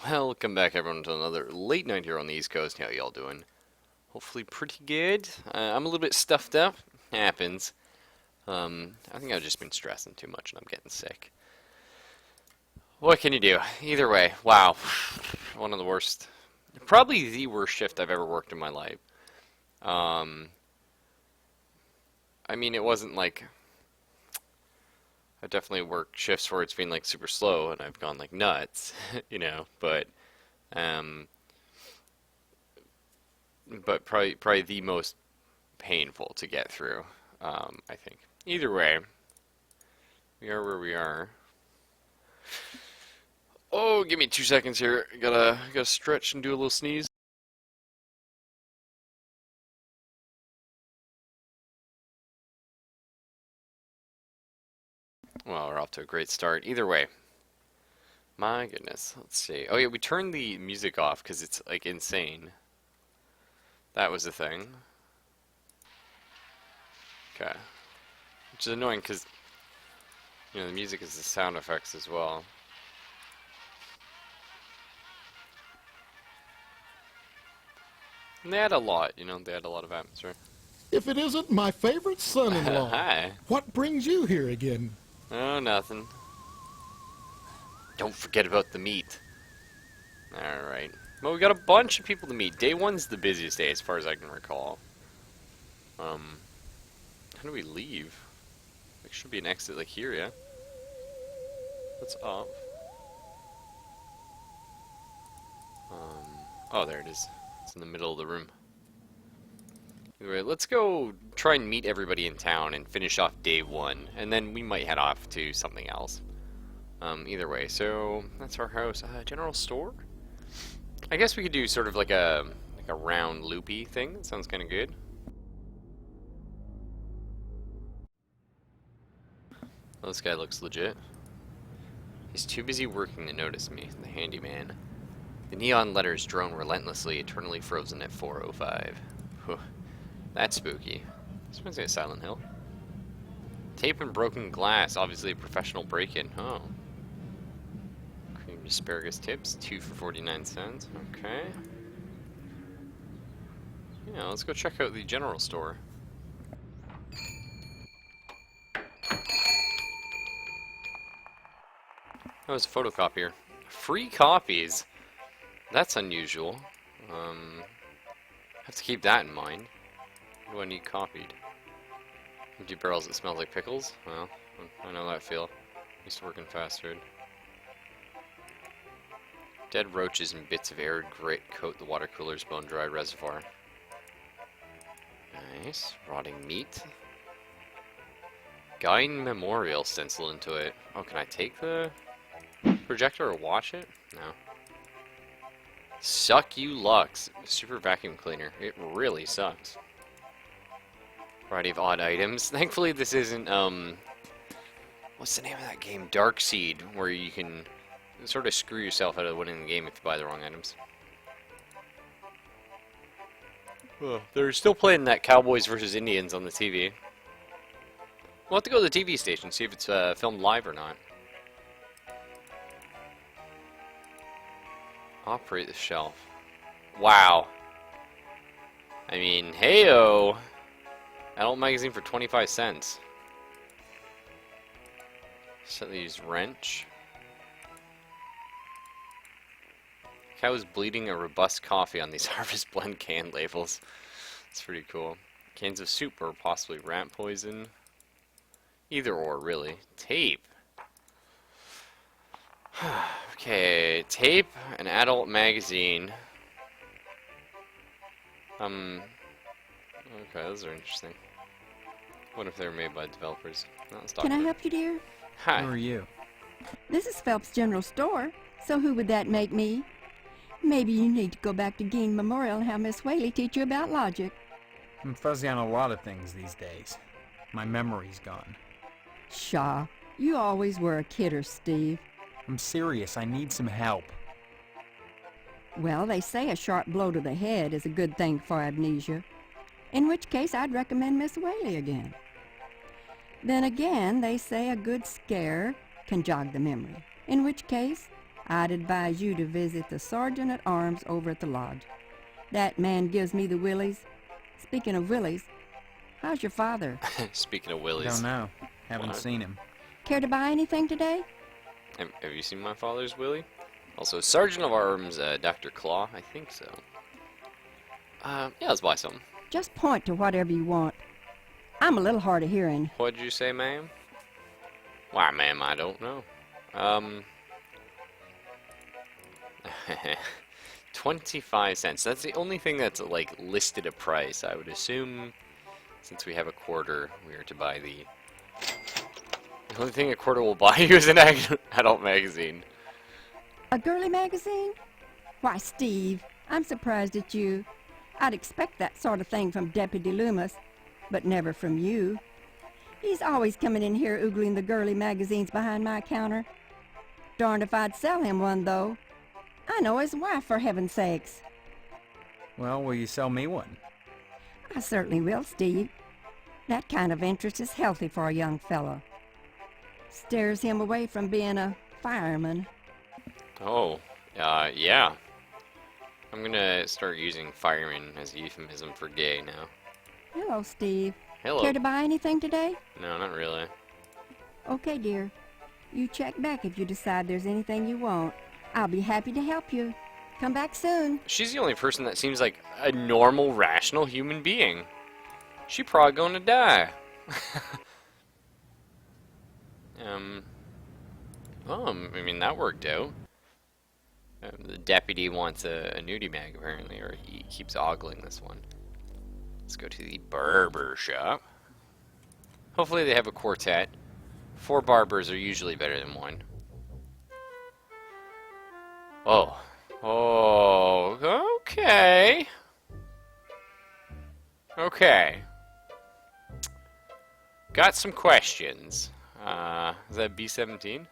Welcome back everyone to another late night here on the East Coast. How y'all doing? Hopefully pretty good. I'm a little bit stuffed up. Happens. I think I've just been stressing too much and I'm getting sick. What can you do? Either way, wow. One of the worst, probably the worst shift I've ever worked in my life. Um, I mean, it wasn't like, I definitely worked shifts where it's been like super slow and I've gone like nuts, but um, probably the most painful to get through. I think. Either way, we are where we are. Oh, give me 2 seconds here. Gotta stretch and do a little sneeze. Well, we're off to a great start. Either way, my goodness. Let's see. Oh yeah, we turned the music off because it's like insane. That was the thing. Okay, which is annoying because the music is the sound effects as well. And they had a lot, they had a lot of atmosphere. If it isn't my favorite son-in-law, Hi. what brings you here again? Oh, nothing. Don't forget about the meat. Alright. Well, we got a bunch of people to meet. Day one's the busiest day as far as I can recall. How do we leave? There should be an exit like here, yeah? What's up? Oh, there it is. It's in the middle of the room. Anyway, let's go try and meet everybody in town and finish off day one, and then we might head off to something else. Either way, so that's our house. General store? I guess we could do sort of like a round loopy thing. That sounds kind of good. Well, this guy looks legit. He's too busy working to notice me, the handyman. The neon letters drone relentlessly, eternally frozen at 4:05. Whew. That's spooky. This reminds me of Silent Hill. Tape and broken glass, obviously a professional break-in. Oh. Creamed asparagus tips, 2 for 49 cents. Okay. Yeah, let's go check out the general store. Oh, it's a photocopier. Free copies? That's unusual. Have to keep that in mind. What do I need copied? Empty barrels that smell like pickles? Well, I know that feel. Used to work in fast food. Dead roaches and bits of arid grit coat the water cooler's bone-dry reservoir. Nice. Rotting meat. Guine Memorial stenciled into it. Oh, can I take the projector or watch it? No. Suck you Lux. Super vacuum cleaner. It really sucks. Variety of odd items. Thankfully this isn't, what's the name of that game? Darkseed, where you can sort of screw yourself out of winning the game if you buy the wrong items. Oh, they're still playing that Cowboys versus Indians on the TV. We'll have to go to the TV station, see if it's filmed live or not. Operate the shelf. Wow. I mean, heyo. Adult magazine for 25 cents. Slightly used wrench. Cow's bleeding a robust coffee on these Harvest Blend can labels. It's pretty cool. Cans of soup or possibly rat poison. Either or, really. Tape. Okay, tape, an adult magazine. Okay, those are interesting. What if they were made by developers? No, let's talk Can I about it. help you, dear? Hi. Who are you? This is Phelps General Store, so who would that make me? Maybe you need to go back to Gein Memorial and have Miss Whaley teach you about logic. I'm fuzzy on a lot of things these days. My memory's gone. Pshaw, you always were a kidder, Steve. I'm serious, I need some help. Well, they say a sharp blow to the head is a good thing for amnesia. In which case, I'd recommend Miss Whaley again. Then again, they say a good scare can jog the memory. In which case, I'd advise you to visit the sergeant at arms over at the lodge. That man gives me the willies. Speaking of willies, how's your father? Speaking of willies. Don't know. Haven't What? seen him. Care to buy anything today? Have you seen my father's Willie? Also, Sergeant of Arms, Dr. Claw? I think so. Yeah, let's buy some. Just point to whatever you want. I'm a little hard of hearing. What'd you say, ma'am? Why, ma'am, I don't know. 25 cents. That's the only thing that's, like, listed a price. I would assume, since we have a quarter, we are to buy the... The only thing a quarter will buy you is an adult magazine. A girly magazine? Why, Steve, I'm surprised at you. I'd expect that sort of thing from Deputy Loomis, but never from you. He's always coming in here oogling the girly magazines behind my counter. Darned if I'd sell him one, though. I know his wife, for heaven's sakes. Well, will you sell me one? I certainly will, Steve. That kind of interest is healthy for a young fellow. Steers him away from being a fireman. Oh, yeah. I'm gonna start using fireman as a euphemism for gay now. Hello, Steve. Hello. Care to buy anything today? No, not really. Okay, dear. You check back if you decide there's anything you want. I'll be happy to help you. Come back soon. She's the only person that seems like a normal, rational human being. She probably gonna die. I mean, that worked out. The deputy wants a nudie mag, apparently, or he keeps ogling this one. Let's go to the barber shop. Hopefully they have a quartet. 4 barbers are usually better than 1. Oh. Oh, okay. Okay. Got some questions. Is that B-17?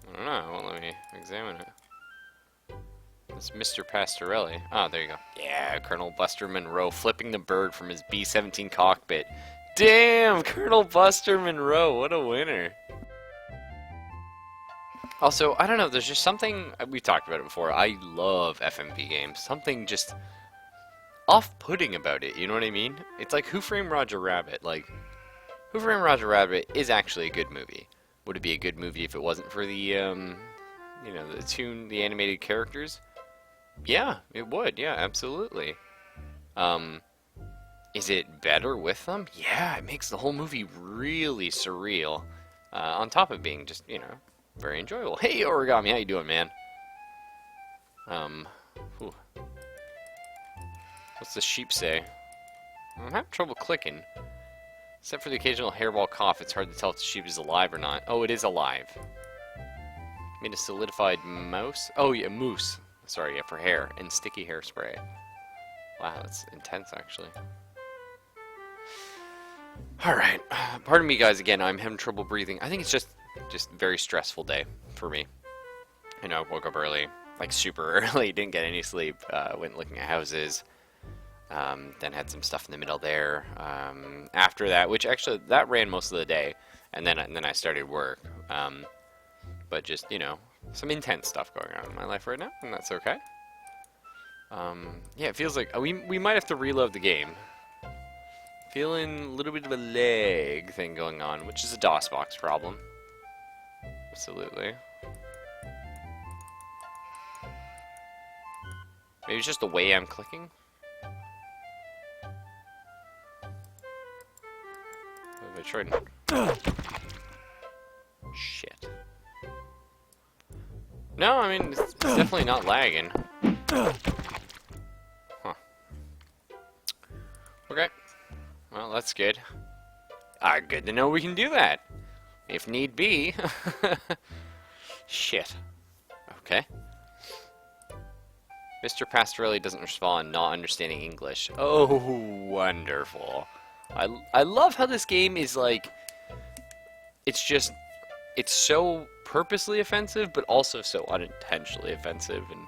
I don't know, it won't let me examine it. It's Mr. Pastorelli. Oh, there you go. Yeah, Colonel Buster Monroe flipping the bird from his B-17 cockpit. Damn, Colonel Buster Monroe, what a winner. Also, I don't know, there's just something, we've talked about it before, I love FMV games. Something just off-putting about it, you know what I mean? It's like Who Framed Roger Rabbit. Like, Who Framed Roger Rabbit is actually a good movie. Would it be a good movie if it wasn't for the, you know, the animated characters? Yeah, it would. Yeah, absolutely. Is it better with them? Yeah, it makes the whole movie really surreal. On top of being just, you know, very enjoyable. Hey, Origami, how you doing, man? Whew. What's the sheep say? I'm having trouble clicking. Except for the occasional hairball cough, it's hard to tell if the sheep is alive or not. Oh, it is alive. Made a solidified mouse? Oh, yeah, moose. Sorry, yeah, for hair. And sticky hairspray. Wow, that's intense, actually. Alright. Pardon me, guys, again. I'm having trouble breathing. I think it's just a very stressful day for me. You know, woke up early. Like, super early. Didn't get any sleep. Went looking at houses. Then had some stuff in the middle there. After that, which actually, that ran most of the day. And then I started work. But just, you know, some intense stuff going on in my life right now, and that's okay. Yeah, it feels like we might have to reload the game. Feeling a little bit of a lag thing going on, which is a DOSBox problem. Absolutely. Maybe it's just the way I'm clicking. What have I tried? Shit. No, I mean, it's definitely not lagging. Huh. Okay. Well, that's good. Good to know we can do that. If need be. Shit. Okay. Mr. Pastorelli doesn't respond, not understanding English. Oh, wonderful. I love how this game is like... It's just... It's so purposely offensive, but also so unintentionally offensive, and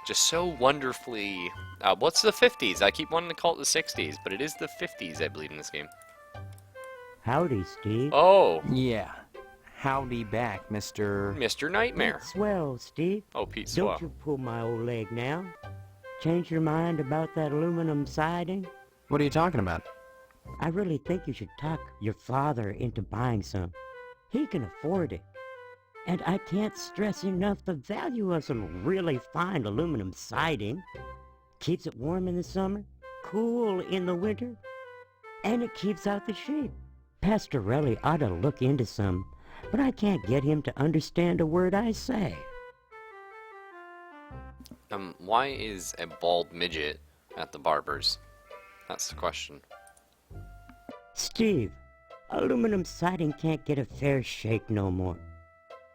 just so wonderfully... what's the 50s? I keep wanting to call it the 60s, but it is the 50s, I believe, in this game. Howdy, Steve. Oh, Yeah. Howdy back, Mr. Mr. Nightmare. Pete Swell, Steve. Oh, Pete Swell. Don't you pull my old leg now. Change your mind about that aluminum siding? What are you talking about? I really think you should talk your father into buying some. He can afford it. And I can't stress enough the value of some really fine aluminum siding. Keeps it warm in the summer, cool in the winter, and it keeps out the sheep. Pastorelli ought to look into some, but I can't get him to understand a word I say. Why is a bald midget at the barber's? That's the question. Steve, aluminum siding can't get a fair shake no more.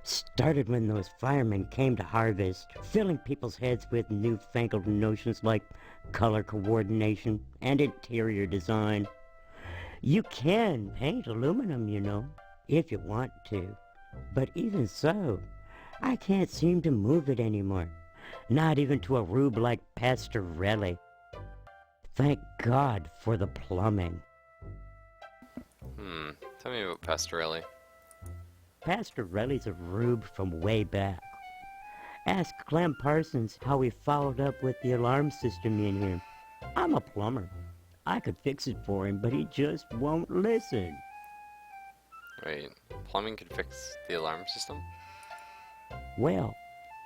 Started when those firemen came to harvest, filling people's heads with newfangled notions like color coordination and interior design. You can paint aluminum, you know, if you want to. But even so, I can't seem to move it anymore. Not even to a rube like Pastorelli. Thank God for the plumbing. Tell me about Pastorelli. Pastorelli's a rube from way back. Ask Clem Parsons how he followed up with the alarm system in here. I'm a plumber. I could fix it for him, but he just won't listen. Wait, plumbing could fix the alarm system? Well,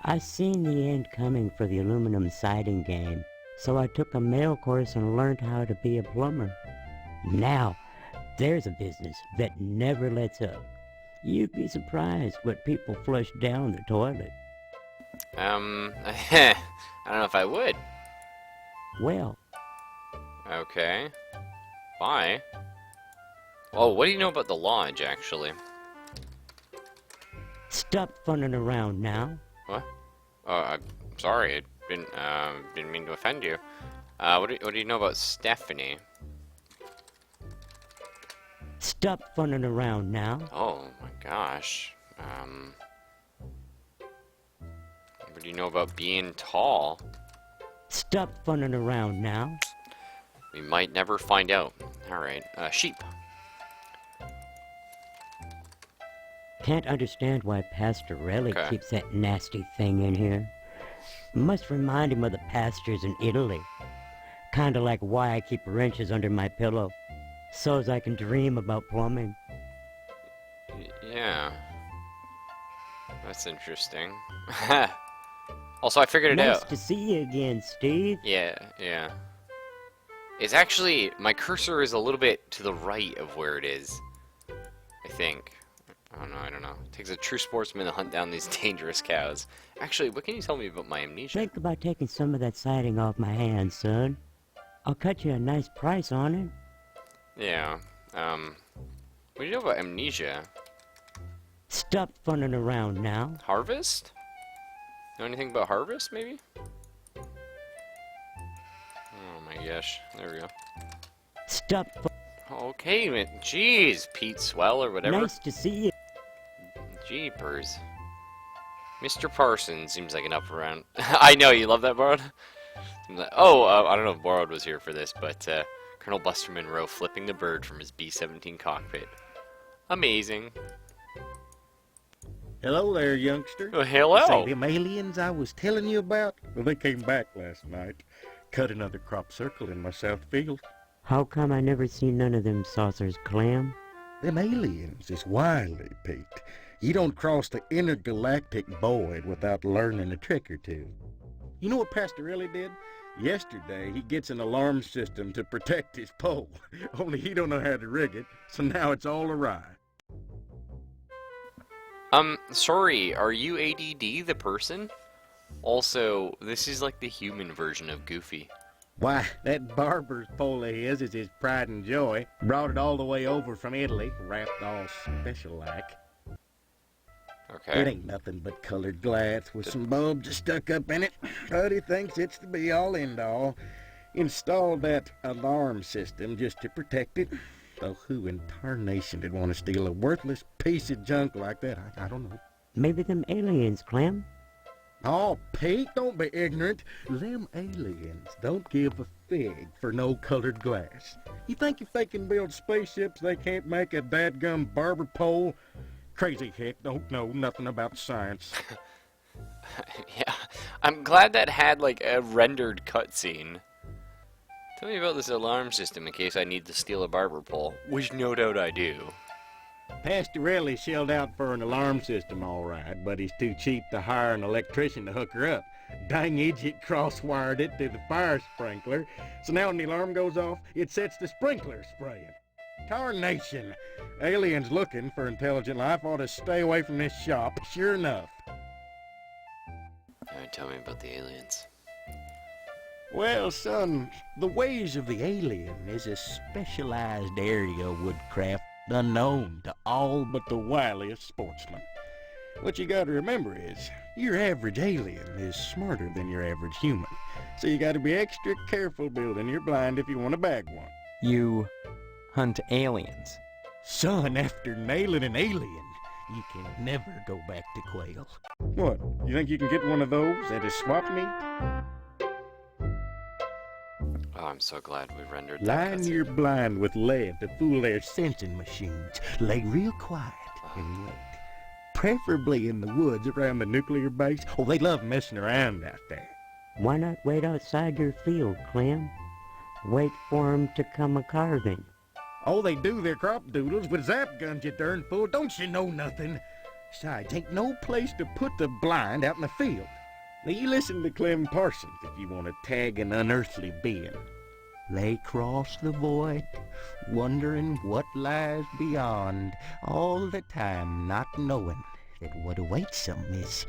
I seen the end coming for the aluminum siding game, so I took a mail course and learned how to be a plumber. Now, there's a business that never lets up. You'd be surprised what people flush down the toilet. I don't know if I would. Well, Okay. Why? Oh, what do you know about the lodge, actually? stop funning around now. What? I'm sorry, I didn't mean to offend you. What do you know about Stephanie? Stop funning around now. Oh my gosh. What do you know about being tall? Stop funning around now. We might never find out. Alright, sheep. Can't understand why Pastorelli Okay. keeps that nasty thing in here. Must remind him of the pastures in Italy. Kinda like why I keep wrenches under my pillow. So's I can dream about plumbing. Yeah. That's interesting. Also, I figured it Nice out. to see you again, Steve. Yeah. It's actually, my cursor is a little bit to the right of where it is. I think. I don't know. It takes a true sportsman to hunt down these dangerous cows. Actually, what can you tell me about my amnesia? Think about taking some of that siding off my hands, son. I'll cut you a nice price on it. Yeah. What do you know about amnesia? Stop funning around now. Harvest? Know anything about harvest, maybe? Oh my gosh. There we go. Stop Okay, man. Jeez, Pete Swell or whatever. Nice to see you. Jeepers. Mr. Parsons seems like an up around. I know, you love that, Borrowed? I don't know if Borrowed was here for this, but Colonel Buster Monroe flipping the bird from his B-17 cockpit. Amazing. Hello there, youngster. Oh, hello. Say, them aliens I was telling you about? Well, they came back last night. Cut another crop circle in my south field. How come I never seen none of them saucers, Clem? Them aliens is wily, Pete. You don't cross the intergalactic void without learning a trick or two. You know what Pastorelli did? Yesterday, he gets an alarm system to protect his pole. Only he don't know how to rig it, so now it's all awry. Sorry, are you ADD the person? Also, this is like the human version of Goofy. Why, that barber's pole of his is his pride and joy. Brought it all the way over from Italy, wrapped all special-like. Okay. It ain't nothing but colored glass with some bulbs stuck up in it, but he thinks it's the be-all, end-all. Installed that alarm system just to protect it. Though who in tarnation would want to steal a worthless piece of junk like that? I don't know. Maybe them aliens, Clem. Oh, Pete, don't be ignorant. Them aliens don't give a fig for no colored glass. You think if they can build spaceships, they can't make a dadgum barber pole? Crazy hick don't know nothing about science. Yeah, I'm glad that had like a rendered cutscene. Tell me about this alarm system in case I need to steal a barber pole, which no doubt I do. Pastorelli shelled out for an alarm system, all right, but he's too cheap to hire an electrician to hook her up. Dang idiot cross-wired it to the fire sprinkler, so now when the alarm goes off, it sets the sprinkler spraying. Tarnation! Aliens looking for intelligent life ought to stay away from this shop, sure enough. Alright, tell me about the aliens. Well, son, the ways of the alien is a specialized area of woodcraft unknown to all but the wiliest sportsmen. What you gotta remember is, your average alien is smarter than your average human, so you gotta be extra careful building your blind if you want to bag one. You hunt aliens. Son, after nailing an alien, you can never go back to quail. What, you think you can get one of those at a swap meet? Oh, I'm so glad we rendered that Line cutscene. your blind with lead to fool their sensing machines. Lay real quiet and wait. Preferably in the woods around the nuclear base. Oh, they love messing around out there. Why not wait outside your field, Clem? Wait for 'em to come a-carving. Oh, they do their crop doodles with zap guns, you darn fool. Don't you know nothing? Besides, ain't no place to put the blind out in the field. Now, you listen to Clem Parsons if you want to tag an unearthly being. They cross the void, wondering what lies beyond, all the time not knowing that what awaits them is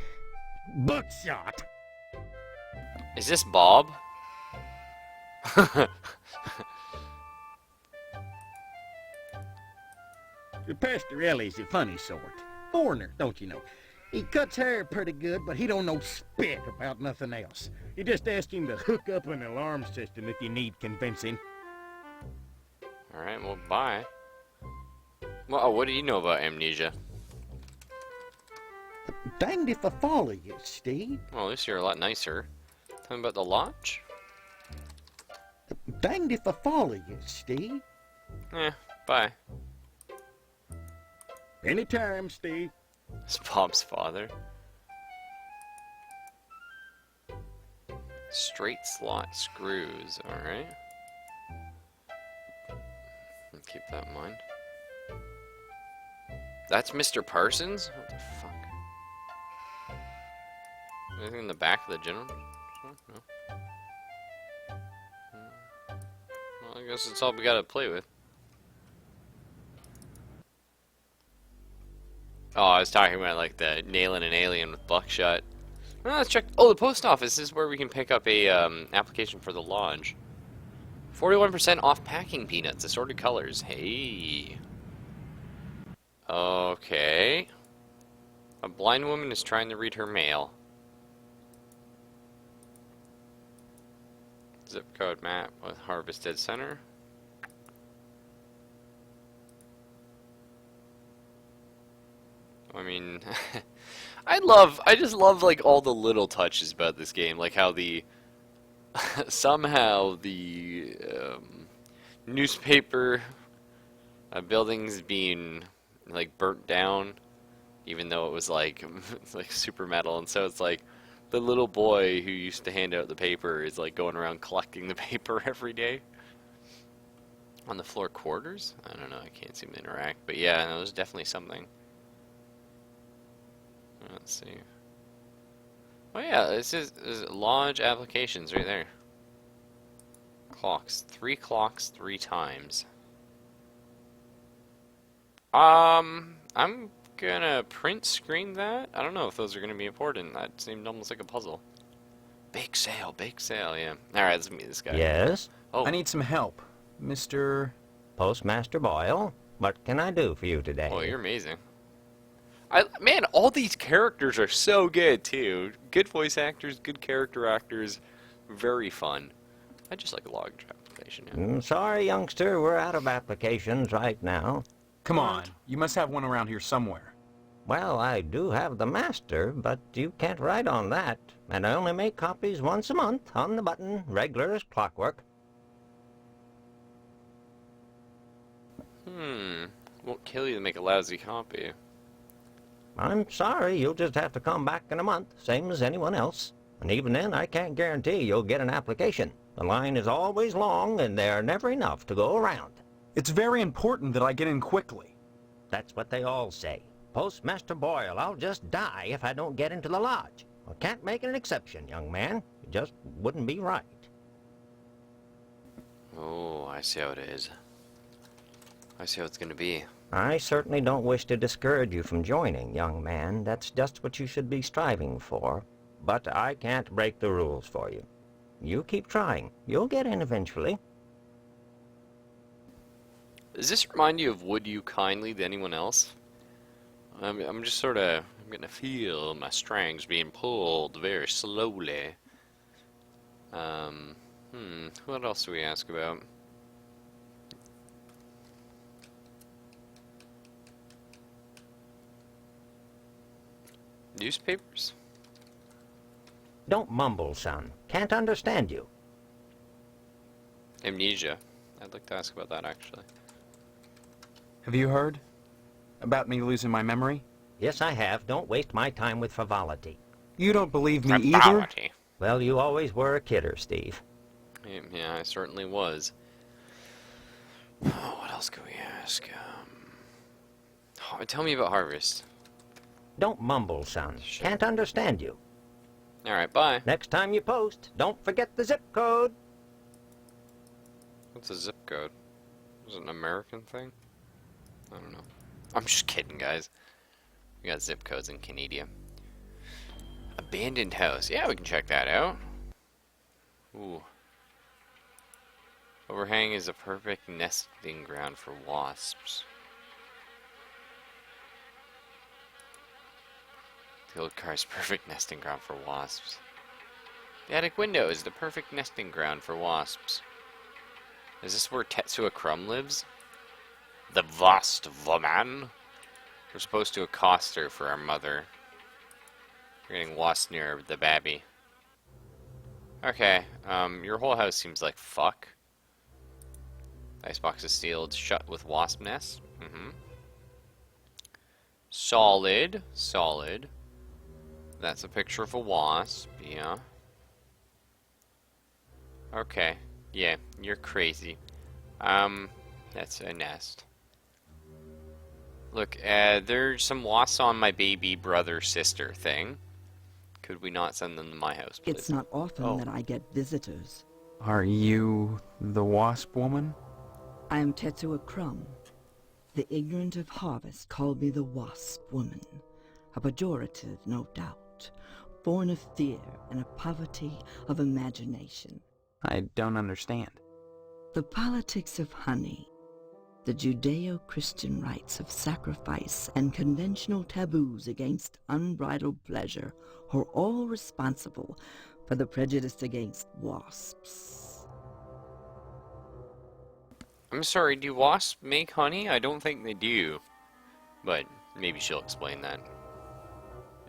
buckshot. Is this Bob? Pastorelli's a funny sort. Foreigner, don't you know? He cuts hair pretty good, but he don't know spit about nothing else. You just ask him to hook up an alarm system if you need convincing. Alright, well, bye. Well, what do you know about amnesia? Danged if I follow you, Steve. Well, at least you're a lot nicer. Tell me about the lodge? Danged if I follow you, Steve. Bye. Anytime, Steve. It's Bob's father. Straight slot screws, alright. Keep that in mind. That's Mr. Parsons? What the fuck? Anything in the back of the general? No. Well, I guess that's all we gotta play with. Oh, I was talking about like the nailing an alien with buckshot. Well, let's check. Oh, the post office is where we can pick up a application for the lodge. 41% off packing peanuts, assorted colors. Hey. Okay. A blind woman is trying to read her mail. Zip code map with Harvested Center. I mean, I just love like all the little touches about this game, like how the somehow the newspaper buildings being like burnt down, even though it was like it's like super metal, and so it's like the little boy who used to hand out the paper is like going around collecting the paper every day. On the floor quarters? I don't know, I can't seem to interact, but yeah, no, there's definitely something. Let's see. Oh yeah, this is lodge applications right there. Clocks. 3 clocks 3 times. I'm gonna print screen that. I don't know if those are gonna be important. That seemed almost like a puzzle. Bake sale, yeah. Alright, let's meet this guy. Yes, Oh, I need some help. Mr. Postmaster Boyle. What can I do for you today? oh, you're amazing. Man, all these characters are so good too. Good voice actors, good character actors, very fun. I just like a log application. Yeah. Sorry, youngster, we're out of applications right now. Come on, you must have one around here somewhere. Well, I do have the master, but you can't write on that. And I only make copies once a month, on the button, regular as clockwork. Won't kill you to make a lousy copy. I'm sorry, you'll just have to come back in a month, same as anyone else. And even then, I can't guarantee you'll get an application. The line is always long, and there are never enough to go around. It's very important that I get in quickly. That's what they all say. Postmaster Boyle, I'll just die if I don't get into the lodge. I can't make an exception, young man. It just wouldn't be right. Oh, I see how it is. I see how it's gonna be. I certainly don't wish to discourage you from joining, young man. That's just what you should be striving for. But I can't break the rules for you. You keep trying. You'll get in eventually. Does this remind you of Would You Kindly to anyone else? I'm just sort of, I'm getting to feel my strings being pulled very slowly. What else do we ask about? Newspapers? Don't mumble, son. Can't understand you. Amnesia. I'd like to ask about that, actually. Have you heard? About me losing my memory? Yes, I have. Don't waste my time with frivolity. You don't believe me either? Frivolity. Well, you always were a kidder, Steve. Yeah, I certainly was. Oh, what else could we ask? Tell me about Harvest. Don't mumble, son. Sure. Can't understand you. Alright, bye. Next time you post, don't forget the zip code. What's a zip code? Is it an American thing? I don't know. I'm just kidding, guys. We got zip codes in Canada. Abandoned house. Yeah, we can check that out. Ooh. Overhang is a perfect nesting ground for wasps. The old car is perfect nesting ground for wasps. The attic window is the perfect nesting ground for wasps. Is this where Tetsuo Crumb lives? The Wasp woman? We're supposed to accost her for our mother. We're getting lost near the babby. Okay, your whole house seems like fuck. Icebox is sealed shut with wasp nests. Solid. Solid. That's a picture of a wasp, yeah. Okay, yeah, you're crazy. That's a nest. Look, there's some wasps on my baby brother-sister thing. Could we not send them to my house, please? It's not often that I get visitors. Are you the wasp woman? I am Tetsuo Crumb. The ignorant of harvest call me the Wasp Woman. A pejorative, no doubt, born of fear and a poverty of imagination. I don't understand. The politics of honey, the Judeo-Christian rites of sacrifice and conventional taboos against unbridled pleasure are all responsible for the prejudice against wasps. I'm sorry, do wasps make honey? I don't think they do. But maybe she'll explain that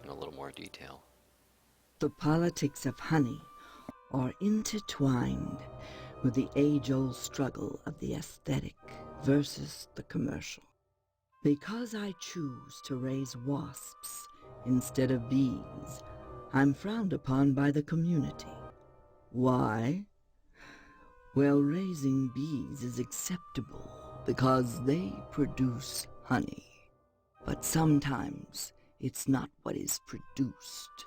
in a little more detail. The politics of honey are intertwined with the age-old struggle of the aesthetic versus the commercial. Because I choose to raise wasps instead of bees, I'm frowned upon by the community. Why? Well, raising bees is acceptable because they produce honey. But sometimes it's not what is produced,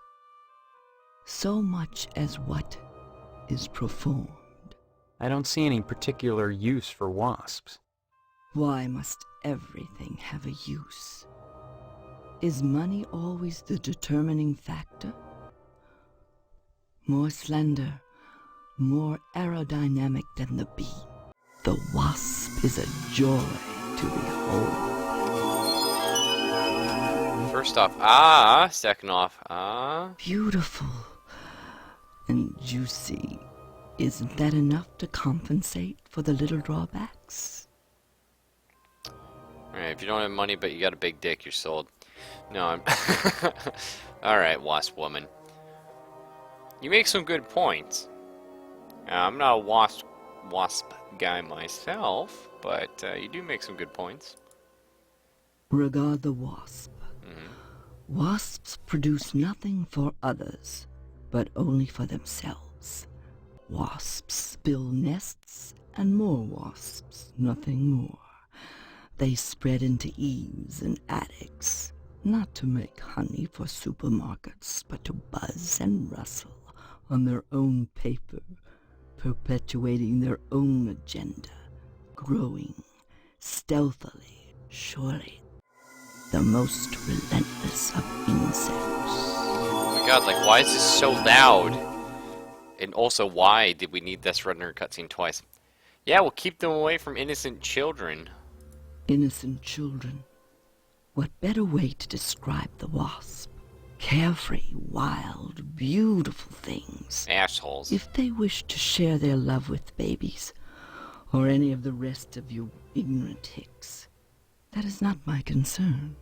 so much as what is performed. I don't see any particular use for wasps. Why must everything have a use? Is money always the determining factor? More slender, more aerodynamic than the bee, the wasp is a joy to behold. First off, second off, Beautiful and juicy. Isn't that enough to compensate for the little drawbacks? Alright, if you don't have money but you got a big dick, you're sold. No, I'm... Alright, wasp woman. You make some good points. I'm not a wasp guy myself, but you do make some good points. Regard the wasp. Wasps produce nothing for others, but only for themselves. Wasps build nests and more wasps, nothing more. They spread into eaves and attics, not to make honey for supermarkets, but to buzz and rustle on their own paper, perpetuating their own agenda, growing stealthily, surely, the most relentless of insects. Oh my god, like, why is this so loud? And also, why did we need this Redner cutscene twice? Yeah, we'll keep them away from innocent children. Innocent children. What better way to describe the wasp? Carefree, wild, beautiful things. Assholes. If they wish to share their love with babies, or any of the rest of you ignorant hicks, that is not my concern.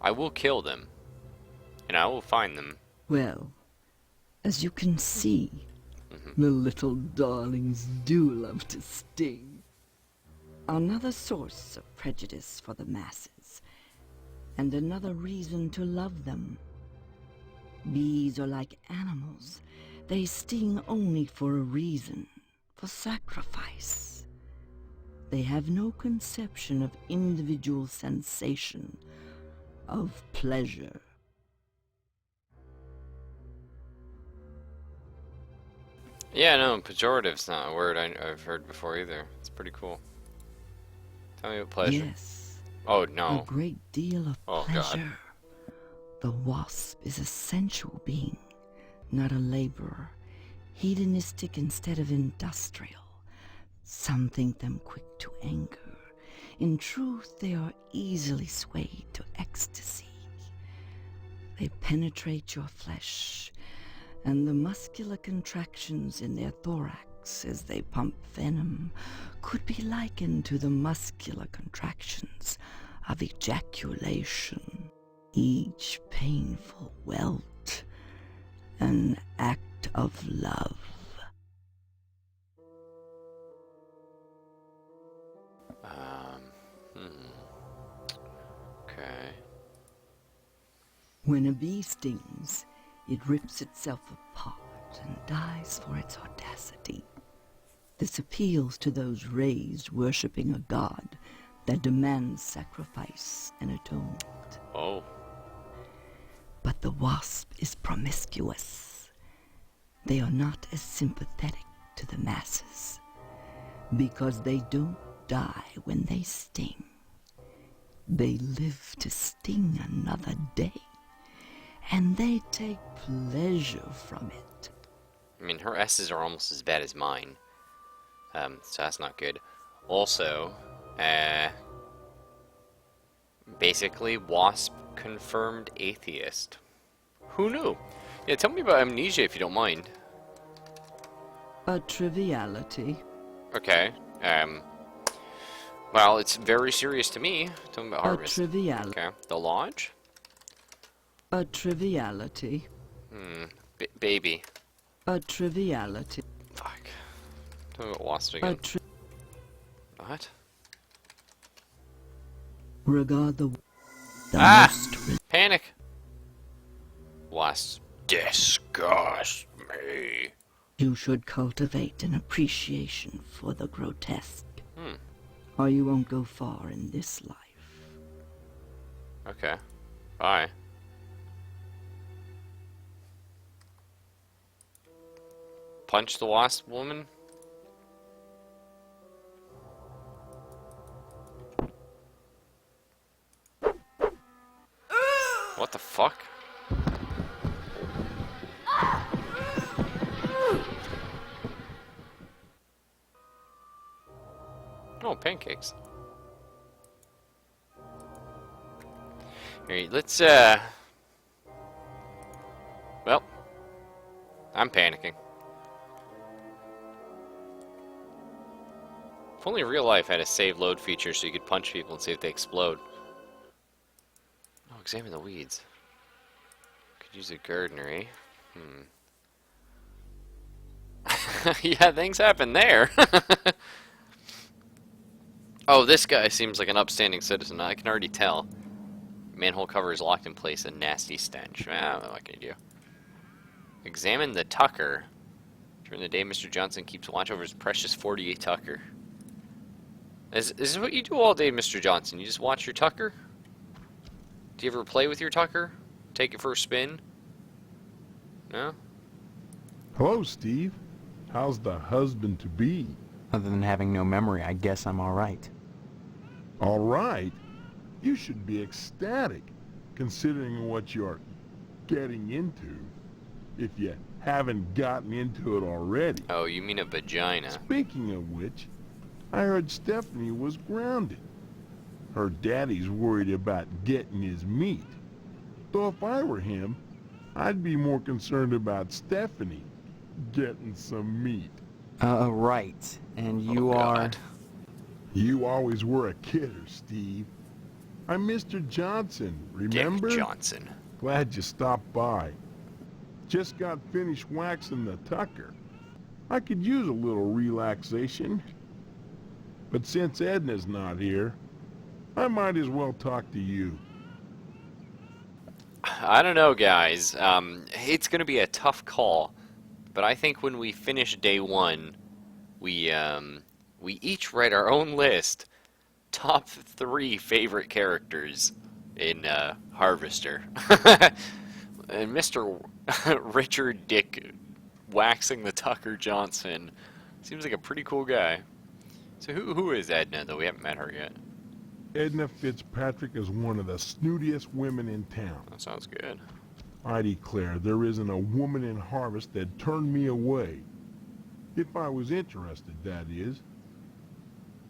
I will kill them. And I will find them. Well, as you can see, the little darlings do love to sting. Another source of prejudice for the masses, and another reason to love them. Bees are like animals. They sting only for a reason, for sacrifice. They have no conception of individual sensation, of pleasure. Yeah, no, pejorative's not a word I've heard before either. It's pretty cool. Tell me what pleasure. Yes. Oh, no. A great deal of Oh, pleasure. God. The wasp is a sensual being, not a laborer. Hedonistic instead of industrial. Some think them quick to anger. In truth, they are easily swayed to ecstasy. They penetrate your flesh, and the muscular contractions in their thorax as they pump venom could be likened to the muscular contractions of ejaculation. Each painful welt, an act of love. Okay. When a bee stings, it rips itself apart and dies for its audacity. This appeals to those raised worshipping a god that demands sacrifice and atonement. Oh. But the wasp is promiscuous. They are not as sympathetic to the masses, because they don't die when they sting. They live to sting another day, and they take pleasure from it. I mean, her S's are almost as bad as mine. So that's not good. Also, basically, Wasp confirmed atheist. Who knew? Yeah, tell me about Amnesia if you don't mind. A triviality. Okay. Well, it's very serious to me. Tell me about A Harvest. triviality. Okay. The Lodge? A triviality. Baby. A triviality. Fuck. Tell me about Wasp A again. What? regard the most Panic! Wasps disgust me. You should cultivate an appreciation for the grotesque, or you won't go far in this life. Okay. Bye. Punch the wasp woman? What the fuck? Oh, pancakes. Alright, let's, well, I'm panicking. If only real life had a save load feature so you could punch people and see if they explode. Oh, examine the weeds. Could use a gardener, eh? Yeah, things happen there. Oh, this guy seems like an upstanding citizen. I can already tell. Manhole cover is locked in place, a nasty stench. I don't know what can you do. Examine the Tucker. During the day, Mr. Johnson keeps watch over his precious 48 Tucker. Is this what you do all day, Mr. Johnson? You just watch your Tucker? Do you ever play with your Tucker? Take it for a spin? No? Hello, Steve. How's the husband-to-be? Other than having no memory, I guess I'm all right. All right. You should be ecstatic, considering what you're getting into, if you haven't gotten into it already. Oh, you mean a vagina. Speaking of which, I heard Stephanie was grounded. Her daddy's worried about getting his meat. Though if I were him, I'd be more concerned about Stephanie getting some meat. Right. And you are... God. You always were a kidder, Steve. I'm Mr. Johnson, remember? Dick Johnson. Glad you stopped by. Just got finished waxing the Tucker. I could use a little relaxation. But since Edna's not here, I might as well talk to you. I don't know, guys. It's going to be a tough call. But I think when we finish day one, we each write our own list. Top 3 favorite characters in Harvester. And Mr. Richard Dick waxing the Tucker Johnson seems like a pretty cool guy. So who is Edna, though? We haven't met her yet. Edna Fitzpatrick is one of the snootiest women in town. That sounds good. I declare there isn't a woman in Harvest that turned me away. If I was interested, that is.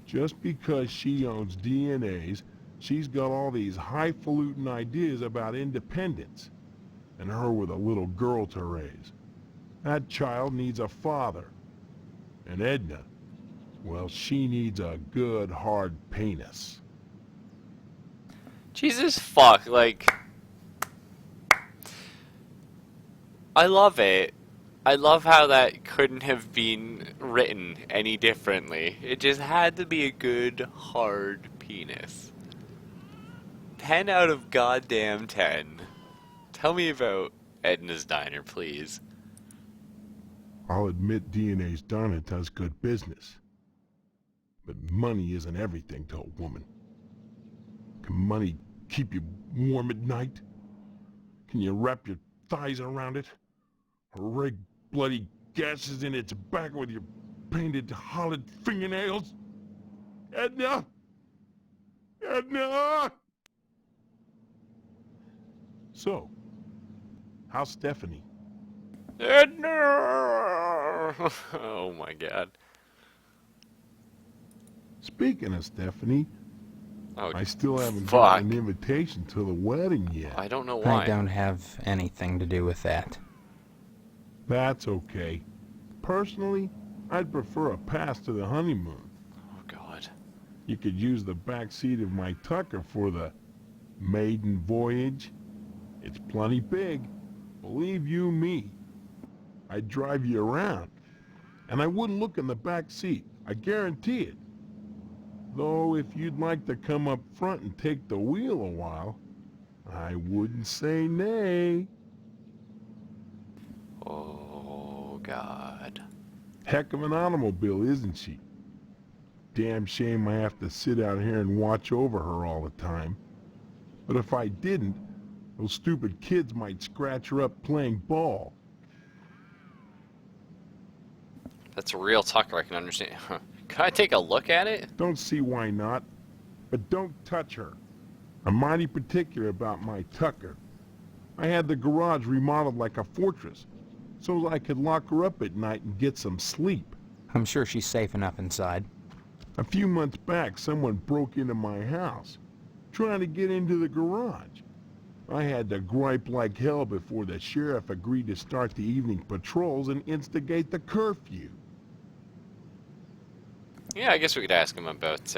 Just because she owns DNAs, she's got all these highfalutin ideas about independence. And her with a little girl to raise. That child needs a father. And Edna, well, she needs a good, hard penis. Jesus fuck, like... I love it. I love how that couldn't have been written any differently. It just had to be a good, hard penis. 10 out of goddamn 10. Tell me about Edna's Diner, please. I'll admit DNA's Diner does good business. But money isn't everything to a woman. Can money keep you warm at night? Can you wrap your thighs around it? Or rake bloody gashes in its back with your painted hollowed fingernails? Edna! Edna! So, how's Stephanie? Edna! Oh my god. Speaking of Stephanie, Oh, I still haven't fuck. gotten an invitation to the wedding yet. I don't know why. I don't have anything to do with that. That's okay. Personally, I'd prefer a pass to the honeymoon. Oh god. You could use the back seat of my Tucker for the maiden voyage. It's plenty big, believe you me. I'd drive you around, and I wouldn't look in the back seat, I guarantee it. Though if you'd like to come up front and take the wheel a while, I wouldn't say nay. Oh god. Heck of an automobile, isn't she? Damn shame I have to sit out here and watch over her all the time. But if I didn't, those stupid kids might scratch her up playing ball. That's a real Tucker, I can understand. Can I take a look at it? Don't see why not, but don't touch her. I'm mighty particular about my Tucker. I had the garage remodeled like a fortress, so I could lock her up at night and get some sleep. I'm sure she's safe enough inside. A few months back, someone broke into my house, trying to get into the garage. I had to gripe like hell before the sheriff agreed to start the evening patrols and instigate the curfew. Yeah, I guess we could ask him about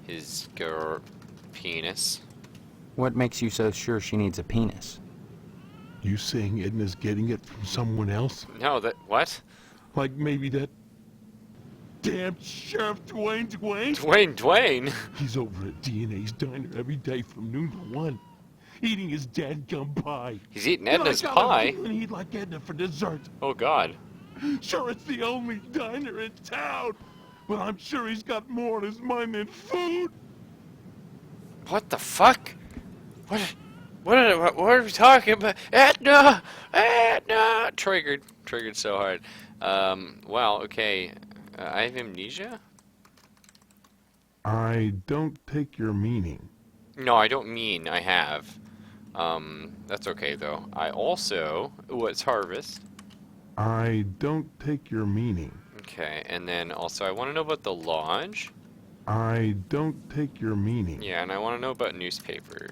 his penis. What makes you so sure she needs a penis? You saying Edna's getting it from someone else? No, what? Like maybe that damn Sheriff Dwayne. Dwayne? He's over at DNA's diner every day from noon to 1, eating his dadgum pie. He's eating You know, Edna's I got a pie? feeling he'd like Edna for dessert. Oh, God. Sure, it's the only diner in town, but I'm sure he's got more on his mind than food. What the fuck? What are we talking about? Edna! Triggered so hard. Wow, okay. I have amnesia? I don't take your meaning. No, I don't mean I have. That's okay, though. I also... What's harvest? I don't take your meaning. Okay, and then also I want to know about the lodge. I don't take your meaning. Yeah, and I want to know about newspaper.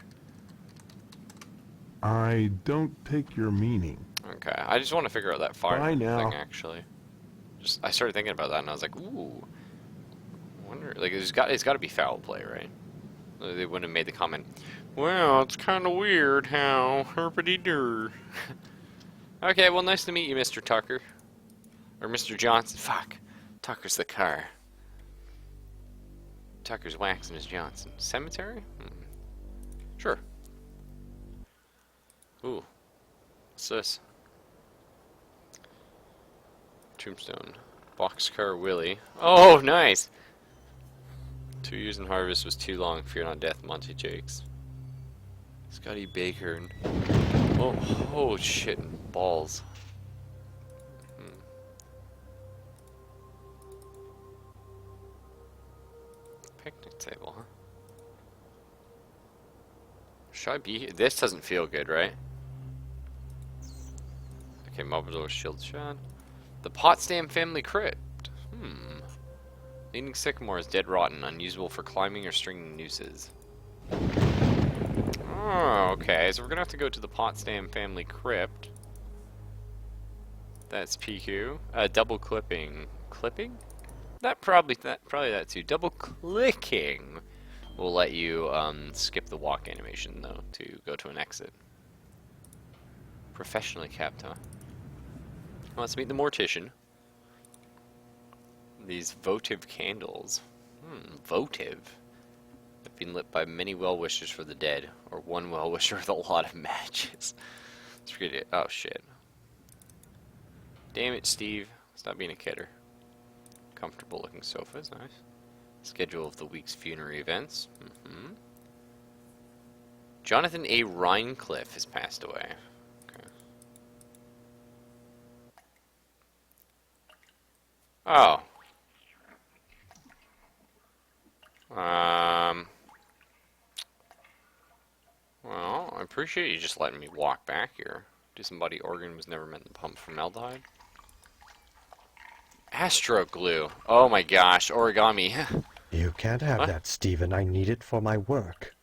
I don't take your meaning. Okay, I just want to figure out that fire Bye now. thing, actually. I started thinking about that, and I was like, ooh. I wonder, like, it's got to be foul play, right? They wouldn't have made the comment, well, it's kind of weird how herpity-dur. Okay, well, nice to meet you, Mr. Tucker. Or Mr. Johnson. Fuck. Tucker's the car. Tucker's waxing his Johnson. Cemetery? Sure. Ooh. What's this? Tombstone. Boxcar Willie. Oh, nice! 2 years in harvest was too long. Fear not death, Monty Jakes. Scotty Baker. Oh shit. Balls. Picnic table, huh? Should I be here? This doesn't feel good, right? Okay, Mobile shield shot. The Potsdam family crypt. Leaning sycamore is dead rotten, unusable for climbing or stringing nooses. Oh, okay. So we're gonna have to go to the Potsdam family crypt. That's PQ. Double clipping. Clipping? Probably that too. Double clicking will let you skip the walk animation though to go to an exit. Professionally kept, huh? Let's meet the mortician. These votive candles. Votive. Have been lit by many well-wishers for the dead, or one well-wisher with a lot of matches. Let's forget it. Oh shit. Damn it, Steve. Stop being a kidder. Comfortable looking sofas, nice. Schedule of the week's funerary events. Jonathan A. Rhinecliffe has passed away. Okay. Oh. Well, I appreciate you just letting me walk back here. Disembodied organ was never meant to pump formaldehyde. Astro glue. Oh my gosh, origami. You can't have that, Stephen. I need it for my work.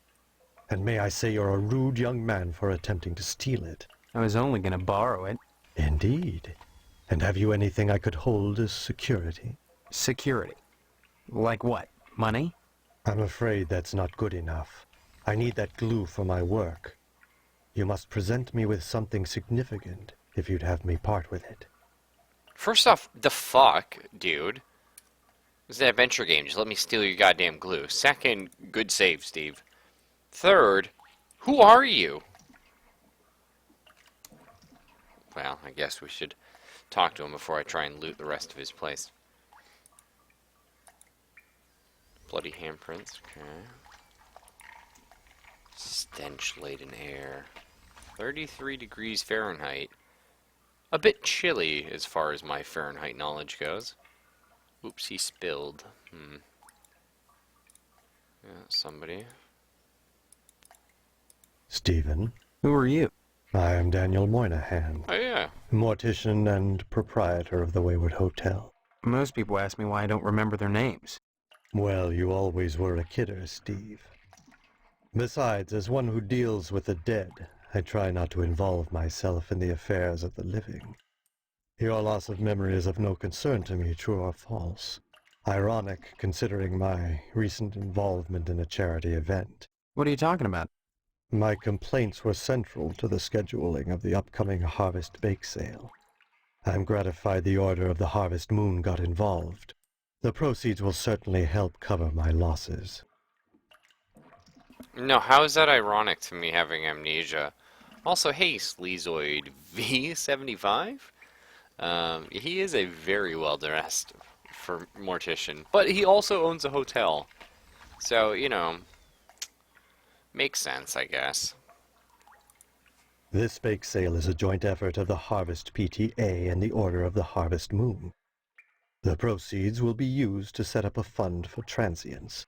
And may I say you're a rude young man for attempting to steal it. I was only gonna borrow it. Indeed. And have you anything I could hold as security? Security? Like what? Money? I'm afraid that's not good enough. I need that glue for my work. You must present me with something significant if you'd have me part with it. First off, the fuck, dude? This is an adventure game. Just let me steal your goddamn glue. Second, good save, Steve. Third, who are you? Well, I guess we should talk to him before I try and loot the rest of his place. Bloody handprints, okay. Stench-laden air. 33 degrees Fahrenheit. A bit chilly as far as my Fahrenheit knowledge goes. Oops, he spilled. Yeah, somebody. Stephen? Who are you? I am Daniel Moynihan. Oh, yeah. Mortician and proprietor of the Wayward Hotel. Most people ask me why I don't remember their names. Well, you always were a kidder, Steve. Besides, as one who deals with the dead, I try not to involve myself in the affairs of the living. Your loss of memory is of no concern to me, true or false. Ironic, considering my recent involvement in a charity event. What are you talking about? My complaints were central to the scheduling of the upcoming Harvest Bake Sale. I'm gratified the Order of the Harvest Moon got involved. The proceeds will certainly help cover my losses. No, how is that ironic to me having amnesia? Also, hey, Sleazoid V75? He is a very well-dressed for mortician, but he also owns a hotel. So, you know, makes sense, I guess. This bake sale is a joint effort of the Harvest PTA and the Order of the Harvest Moon. The proceeds will be used to set up a fund for transients.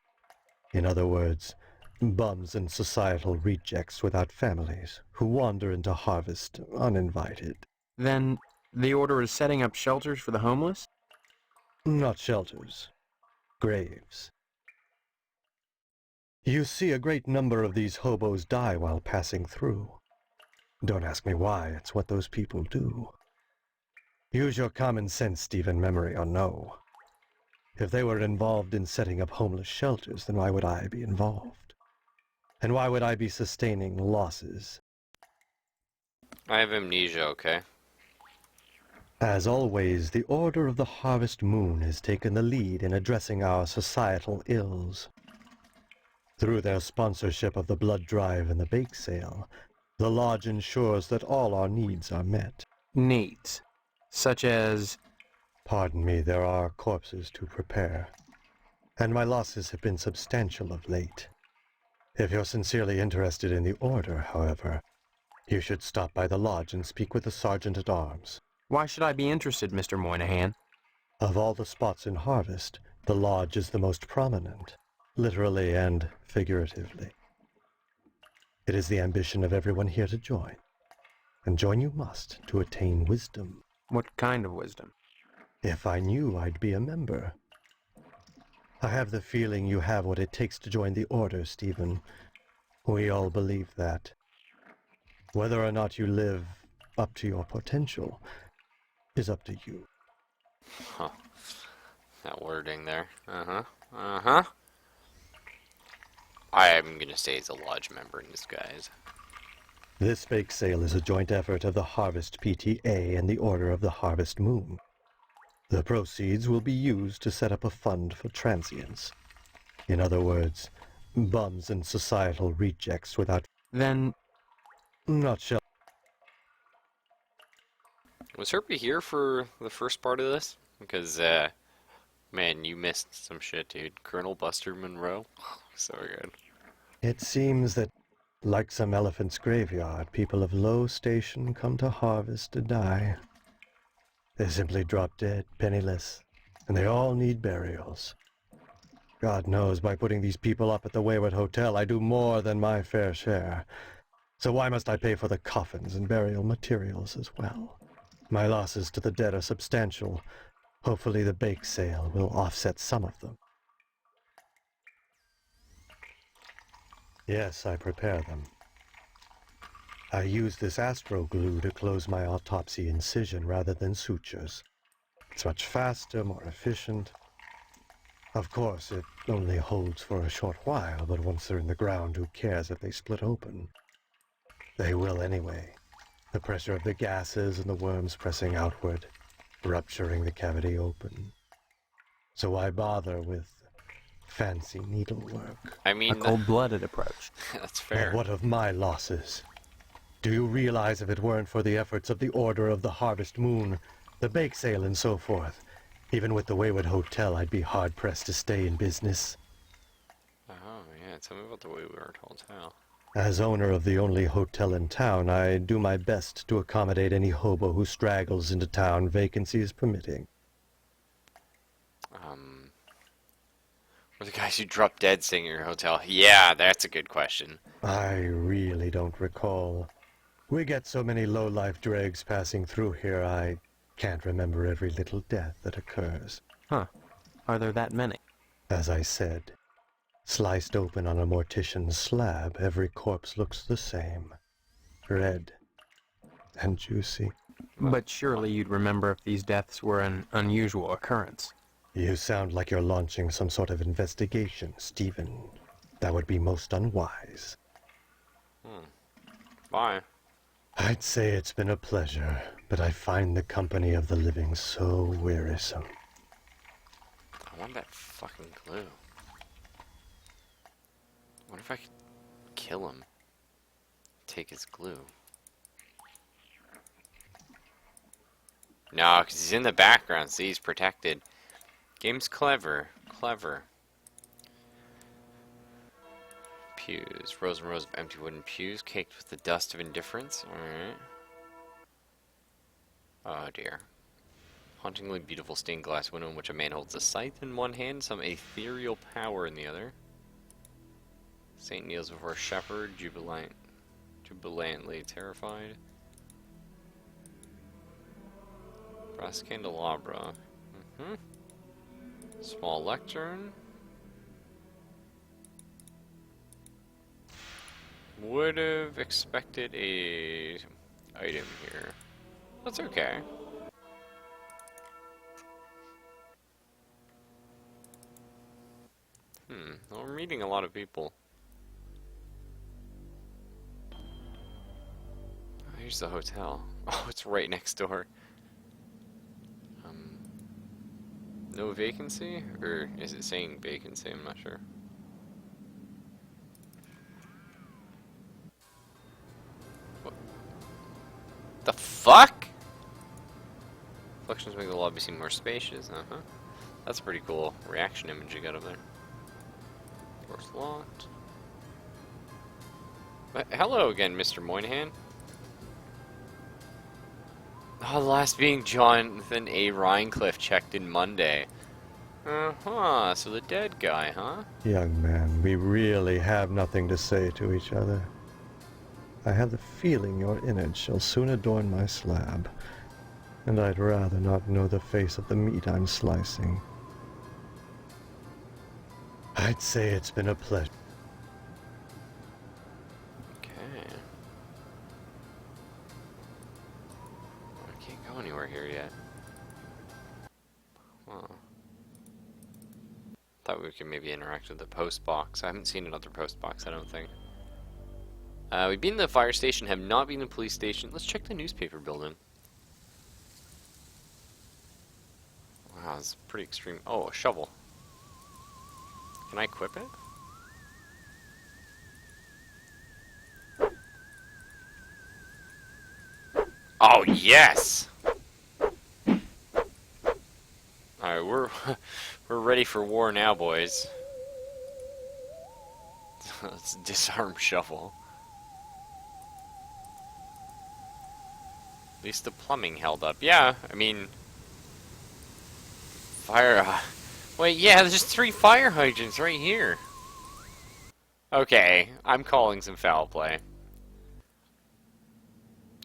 In other words, bums and societal rejects without families who wander into Harvest uninvited. Then the Order is setting up shelters for the homeless? Not shelters. Graves. You see a great number of these hobos die while passing through. Don't ask me why, it's what those people do. Use your common sense, Stephen, memory or no. If they were involved in setting up homeless shelters, then why would I be involved? And why would I be sustaining losses? I have amnesia, okay? As always, the Order of the Harvest Moon has taken the lead in addressing our societal ills. Through their sponsorship of the blood drive and the bake sale, the Lodge ensures that all our needs are met. Needs? Such as... Pardon me, there are corpses to prepare. And my losses have been substantial of late. If you're sincerely interested in the Order, however, you should stop by the Lodge and speak with the Sergeant-at-Arms. Why should I be interested, Mr. Moynihan? Of all the spots in Harvest, the Lodge is the most prominent, literally and figuratively. It is the ambition of everyone here to join, and join you must to attain wisdom. What kind of wisdom? If I knew, I'd be a member. I have the feeling you have what it takes to join the Order, Stephen. We all believe that. Whether or not you live up to your potential is up to you. Huh. That wording there. Uh-huh. I am gonna say he's a Lodge member in disguise. This bake sale is a joint effort of the Harvest PTA and the Order of the Harvest Moon. The proceeds will be used to set up a fund for transients. In other words, bums and societal rejects without... Then... Not shelter. Was Herbie here for the first part of this? Because, man, you missed some shit, dude. Colonel Buster Monroe? So good. It seems that, like some elephant's graveyard, people of low station come to Harvest to die. They simply drop dead, penniless, and they all need burials. God knows, by putting these people up at the Wayward Hotel, I do more than my fair share. So why must I pay for the coffins and burial materials as well? My losses to the dead are substantial. Hopefully the bake sale will offset some of them. Yes, I prepare them. I use this astro glue to close my autopsy incision rather than sutures. It's much faster, more efficient. Of course, it only holds for a short while, but once they're in the ground, who cares if they split open? They will anyway. The pressure of the gases and the worms pressing outward, rupturing the cavity open. So why bother with fancy needlework? I mean... A cold-blooded approach. That's fair. And what of my losses? Do you realize if it weren't for the efforts of the Order of the Harvest Moon, the bake sale and so forth, even with the Wayward Hotel, I'd be hard-pressed to stay in business? Oh, yeah, tell me about the Wayward Hotel. As owner of the only hotel in town, I do my best to accommodate any hobo who straggles into town, vacancies permitting. Were the guys who dropped dead staying in your hotel? Yeah, that's a good question. I really don't recall. We get so many low-life dregs passing through here, I can't remember every little death that occurs. Huh. Are there that many? As I said, sliced open on a mortician's slab, every corpse looks the same. Red and juicy. But surely you'd remember if these deaths were an unusual occurrence. You sound like you're launching some sort of investigation, Stephen. That would be most unwise. Bye. I'd say it's been a pleasure, but I find the company of the living so wearisome. I want that fucking glue. What if I could kill him? Take his glue. No, because he's in the background, see, he's protected. Game's clever. Clever. Pews. Rows and rows of empty wooden pews caked with the dust of indifference. Alright. Oh dear. Hauntingly beautiful stained glass window in which a man holds a scythe in one hand, some ethereal power in the other. Saint kneels before a shepherd, jubilantly terrified. Brass candelabra. Small lectern. Would have expected a item here. That's okay. Well, we're meeting a lot of people. Oh, here's the hotel. Oh, it's right next door. No vacancy? Or is it saying vacancy? I'm not sure. What the fuck? Reflections make the lobby seem more spacious. That's a pretty cool reaction image you got up there. Door's locked. But hello again, Mr. Moynihan. Oh, the last being Jonathan A. Rhinecliffe checked in Monday. So the dead guy, huh? Young man, we really have nothing to say to each other. I have the feeling your innards shall soon adorn my slab, and I'd rather not know the face of the meat I'm slicing. I'd say it's been a pleasure. Anywhere here yet. Thought we could maybe interact with the post box. I haven't seen another post box, I don't think. We've been in the fire station, have not been in the police station. Let's check the newspaper building. Wow, it's pretty extreme. Oh, a shovel. Can I equip it? Oh, yes! Alright, we're ready for war now, boys. Let's disarm shovel. At least the plumbing held up. Yeah, I mean... Fire... wait, yeah, there's 3 fire hydrants right here. Okay, I'm calling some foul play.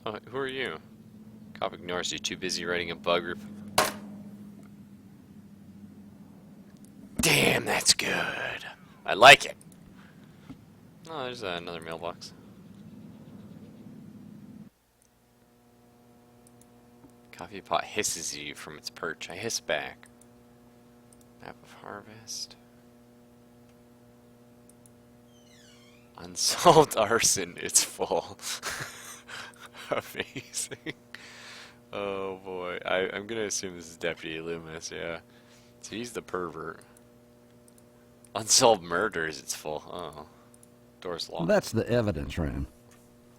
Oh, who are you? Cop ignores you, too busy writing a bug report. Damn, that's good. I like it. Oh, there's another mailbox. Coffee pot hisses at you from its perch. I hiss back. Map of harvest. Unsolved arson. It's full. Amazing. Oh boy. I'm gonna assume this is Deputy Loomis, yeah. So he's the pervert. Unsolved murders, it's full. Oh. Door's locked. That's the evidence room,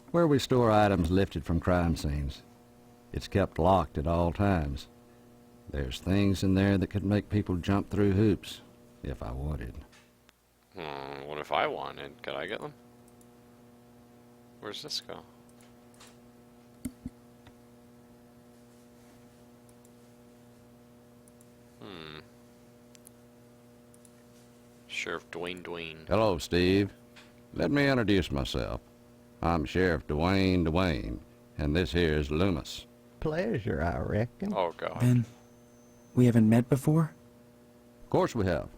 where we store items lifted from crime scenes. It's kept locked at all times. There's things in there that could make people jump through hoops, if I wanted. What if I wanted? Could I get them? Where's this go? Sheriff Dwayne. Hello, Steve. Let me introduce myself. I'm Sheriff Dwayne, and this here's Loomis. Pleasure, I reckon. Oh, God. Ben, we haven't met before? Of course we have.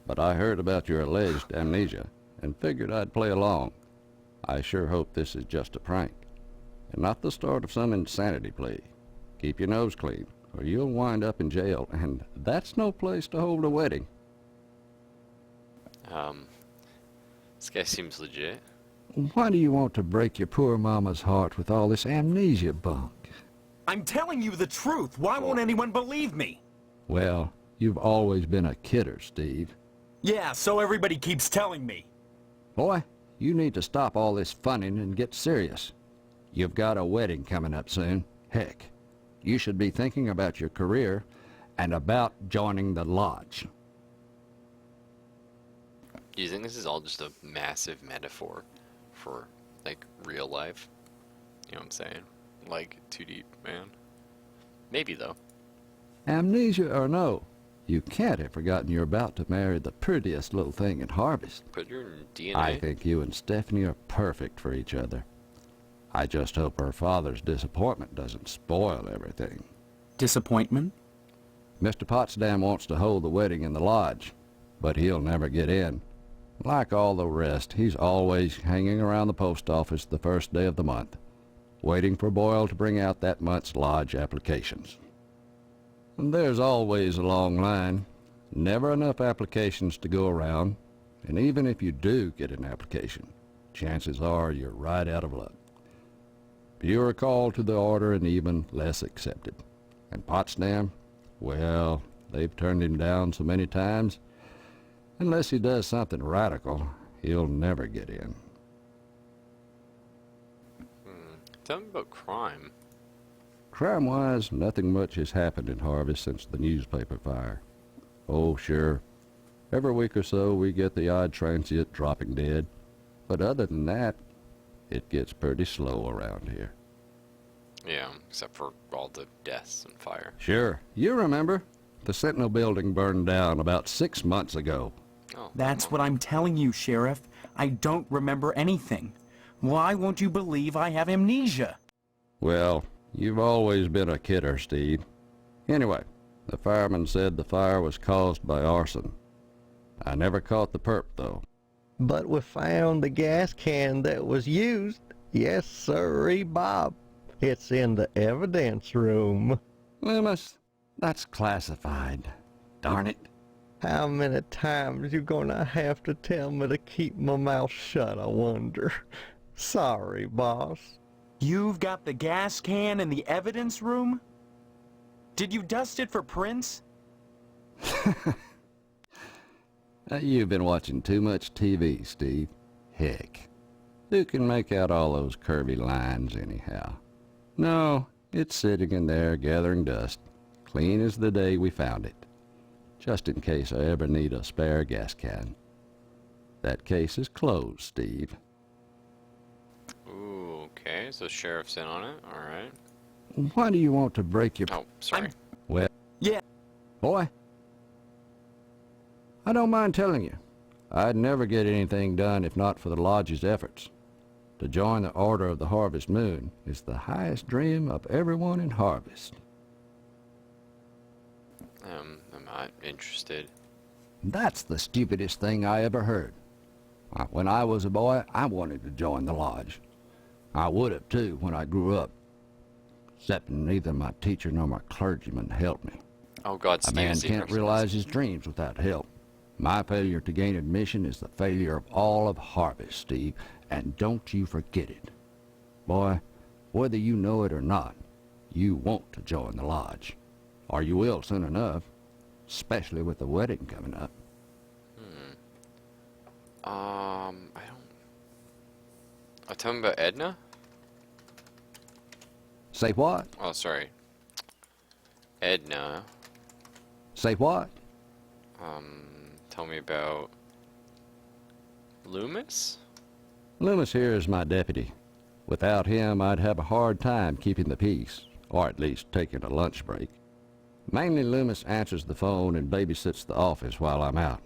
But I heard about your alleged amnesia, and figured I'd play along. I sure hope this is just a prank, and not the start of some insanity plea. Keep your nose clean, or you'll wind up in jail, and that's no place to hold a wedding. This guy seems legit. Why do you want to break your poor mama's heart with all this amnesia bunk? I'm telling you the truth. Why won't anyone believe me? Well, You've always been a kidder, Steve. Yeah, so everybody keeps telling me. Boy, you need to stop all this funning and get serious. You've got a wedding coming up soon. Heck, you should be thinking about your career and about joining the lodge. Do you think this is all just a massive metaphor for, like, real life? You know what I'm saying? Like, too deep, man. Maybe, though. Amnesia or no, you can't have forgotten you're about to marry the prettiest little thing in Harvest. Put your DNA. I think you and Stephanie are perfect for each other. I just hope her father's disappointment doesn't spoil everything. Disappointment? Mr. Potsdam wants to hold the wedding in the lodge, but he'll never get in. Like all the rest, he's always hanging around the post office the first day of the month, waiting for Boyle to bring out that month's lodge applications. And there's always a long line, never enough applications to go around, and even if you do get an application, chances are you're right out of luck. Fewer called to the order and even less accepted. And Potsdam, well, they've turned him down so many times, unless he does something radical, he'll never get in. Tell me about crime. Crime-wise, nothing much has happened in Harvest since the newspaper fire. Oh, sure. Every week or so we get the odd transient dropping dead. But other than that, it gets pretty slow around here. Yeah, except for all the deaths and fire. Sure. You remember? The Sentinel building burned down about 6 months ago. Oh, That's what I'm telling you, Sheriff. I don't remember anything. Why won't you believe I have amnesia? Well, you've always been a kidder, Steve. Anyway, the fireman said the fire was caused by arson. I never caught the perp, though. But we found the gas can that was used. Yes, sirree, Bob. It's in the evidence room. Loomis, that's classified. Darn it. How many times you gonna have to tell me to keep my mouth shut, I wonder? Sorry, boss. You've got the gas can in the evidence room? Did you dust it for prints? You've been watching too much TV, Steve. Heck, who can make out all those curvy lines anyhow? No, it's sitting in there gathering dust, clean as the day we found it, just in case I ever need a spare gas can. That case is closed, Steve. Ooh, okay, so sheriff's in on it, alright. Why do you want to break your... Oh, sorry. Well... Yeah. Boy, I don't mind telling you, I'd never get anything done if not for the lodge's efforts. To join the Order of the Harvest Moon is the highest dream of everyone in Harvest. I'm not interested. That's the stupidest thing I ever heard. When I was a boy, I wanted to join the lodge. I would have, too, when I grew up. Except neither my teacher nor my clergyman helped me. Oh, God, A man can't realize his dreams without help. My failure to gain admission is the failure of all of Harvest, Steve, and don't you forget it. Boy, whether you know it or not, you want to join the lodge. Or you will soon enough, especially with the wedding coming up. I don't... tell me about Edna? Say what? Oh, sorry. Edna. Say what? Tell me about... Loomis? Loomis here is my deputy. Without him, I'd have a hard time keeping the peace, or at least taking a lunch break. Mainly Loomis answers the phone and babysits the office while I'm out,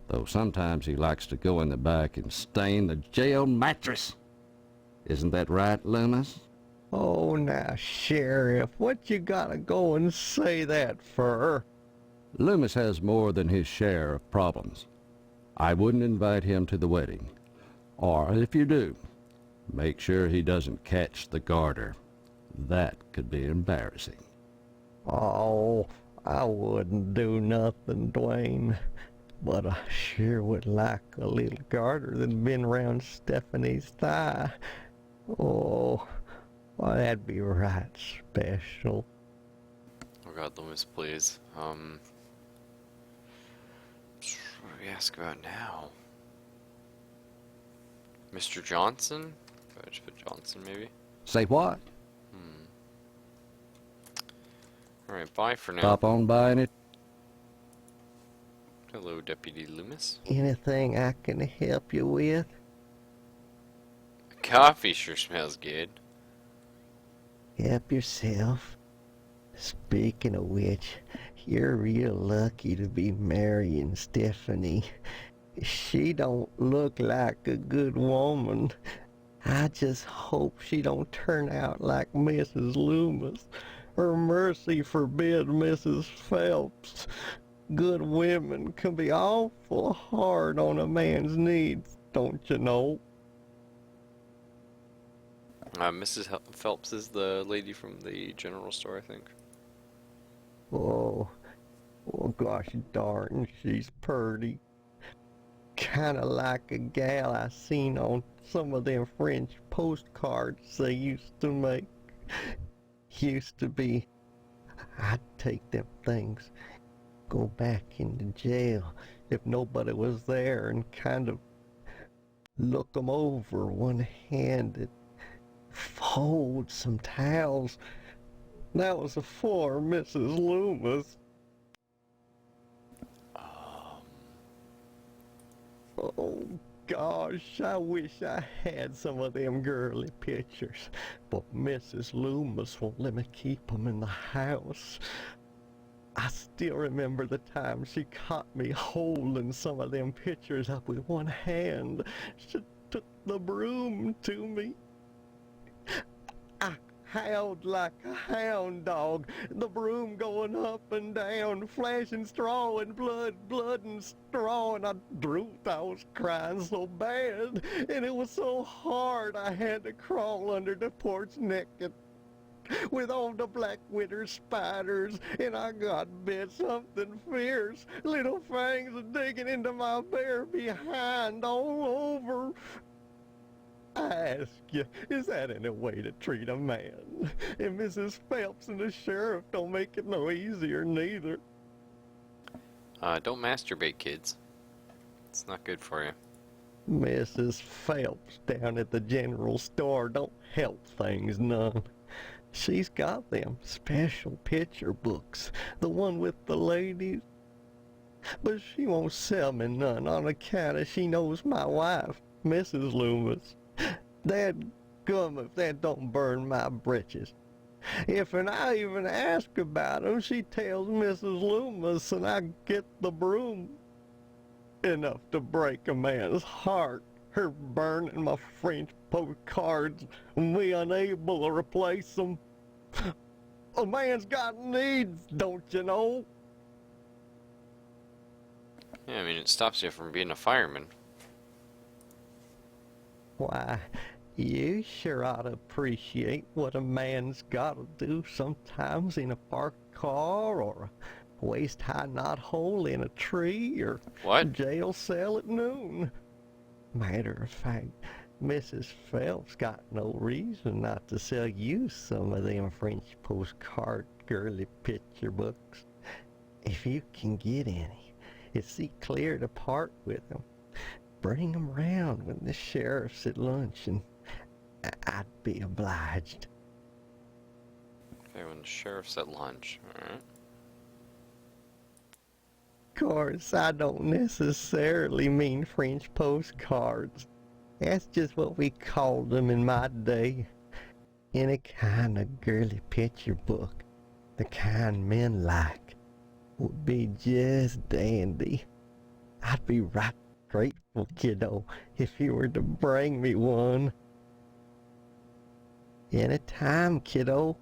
though sometimes he likes to go in the back and stain the jail mattress. Isn't that right, Loomis? Oh, now, Sheriff, what you gotta go and say that for? Loomis has more than his share of problems. I wouldn't invite him to the wedding. Or, if you do, make sure he doesn't catch the garter. That could be embarrassing. Oh, I wouldn't do nothing, Dwayne. But I sure would like a little garter that's been round Stephanie's thigh. Oh, well, that'd be right special. Oh, God, Loomis, please. we ask about now? Mr. Johnson? I just put Johnson, maybe? Say what? Alright, bye for now. Stop on by it. Hello, Deputy Loomis. Anything I can help you with? Coffee sure smells good. Help yourself. Speaking of which, you're real lucky to be marrying Stephanie. She don't look like a good woman. I just hope she don't turn out like Mrs. Loomis, or mercy forbid Mrs. Phelps. Good women can be awful hard on a man's needs, don't you know? Mrs. Phelps is the lady from the general store, I think. Oh gosh darn, she's purty. Kinda like a gal I seen on some of them French postcards they used to make. Used to be, I'd take them things, go back into jail if nobody was there and kind of look 'em over one-handed, fold some towels. That was before Mrs. Loomis. Oh gosh, I wish I had some of them girly pictures, but Mrs. Loomis won't let me keep 'em in the house. I still remember the time she caught me holding some of them pictures up with one hand. She took the broom to me. I howled like a hound dog, the broom going up and down, flashing straw and blood and straw, and I was crying so bad, and it was so hard I had to crawl under the porch naked with all the black widow spiders, and I got bit something fierce, little fangs are digging into my bare behind all over. I ask you, is that any way to treat a man? And Mrs. Phelps and the sheriff don't make it no easier neither. Don't masturbate, kids. It's not good for you. Mrs. Phelps down at the general store don't help things none. She's got them special picture books, the one with the ladies. But she won't sell me none on account of she knows my wife, Mrs. Loomis. Dadgum if that don't burn my britches. If I even ask about 'em, she tells Mrs. Loomis and I get the broom. Enough to break a man's heart. Her burning my French postcards and me unable to replace 'em. A man's got needs, don't you know? Yeah, I mean, it stops you from being a fireman. Why, you sure ought to appreciate what a man's got to do sometimes in a parked car, or a waist-high knothole in a tree, or what? A jail cell at noon. Matter of fact, Mrs. Phelps got no reason not to sell you some of them French postcard girly picture books. If you can get any, it's see clear to part with them. Bring 'em round when the sheriff's at lunch, and I'd be obliged. Okay, when the sheriff's at lunch, alright. Of course, I don't necessarily mean French postcards. That's just what we called them in my day. Any kind of girly picture book, the kind men like, would be just dandy. I'd be right grateful, kiddo, if you were to bring me one. Anytime, kiddo.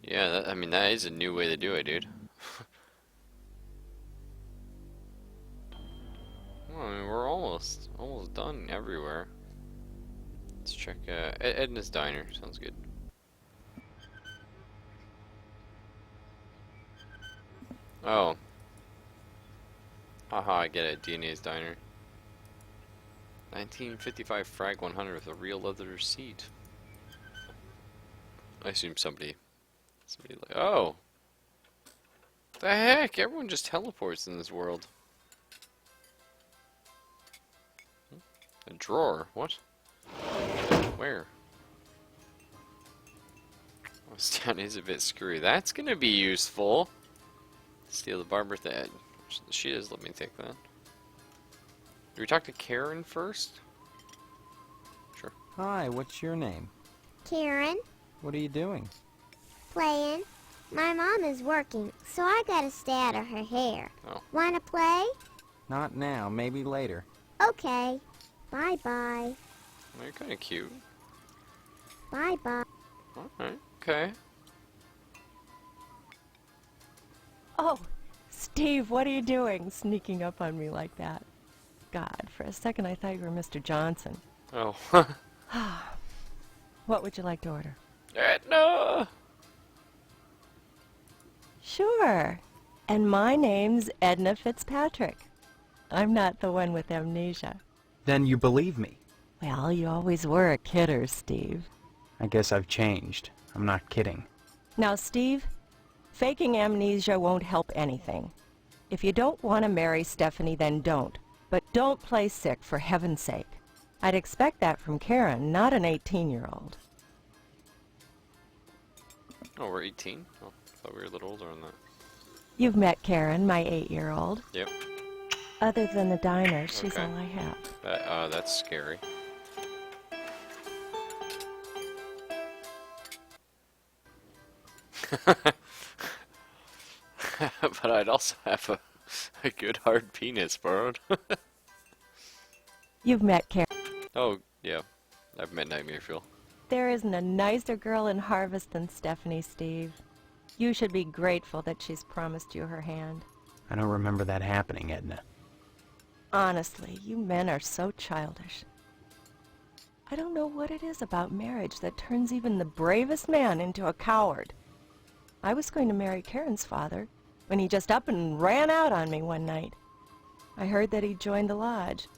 Yeah, I mean, that is a new way to do it, dude. Well, I mean, we're almost done everywhere. Let's check Edna's Diner. Sounds good. Oh. Haha, I get it. DNA's Diner. 1955 Frag 100 with a real leather seat. I assume somebody like, oh. The heck? Everyone just teleports in this world. A drawer? What? Where? Oh, this town is a bit screwy. That's gonna be useful. Steal the barber thread. She does let me take that. Do we talk to Karen first? Sure. Hi, what's your name? Karen, What are you doing? playing. My mom is working, so I gotta stay out of her hair. Oh. Wanna play? Not now, maybe later. Okay. Bye-bye. Oh, you're kind of cute. Bye-bye. Alright, okay. Oh, Steve, what are you doing sneaking up on me like that? God, for a second I thought you were Mr. Johnson. Oh. What would you like to order? Edna! Sure. And my name's Edna Fitzpatrick. I'm not the one with amnesia. Then you believe me. Well, you always were a kidder, Steve. I guess I've changed. I'm not kidding. Now, Steve, faking amnesia won't help anything. If you don't want to marry Stephanie, then don't. But don't play sick, for heaven's sake. I'd expect that from Karen, not an 18-year-old. Oh, we're 18? Oh, thought we were a little older on that. You've met Karen, my 8-year-old. Yep. Other than the diner, she's Okay. all I have. That's scary. But I'd also have a good hard penis, borrowed. You've met Karen. Oh, yeah. I've met Nightmare Fuel. There isn't a nicer girl in Harvest than Stephanie, Steve. You should be grateful that she's promised you her hand. I don't remember that happening, Edna. Honestly, you men are so childish. I don't know what it is about marriage that turns even the bravest man into a coward. I was going to marry Karen's father when he just up and ran out on me one night. I heard that he joined the lodge,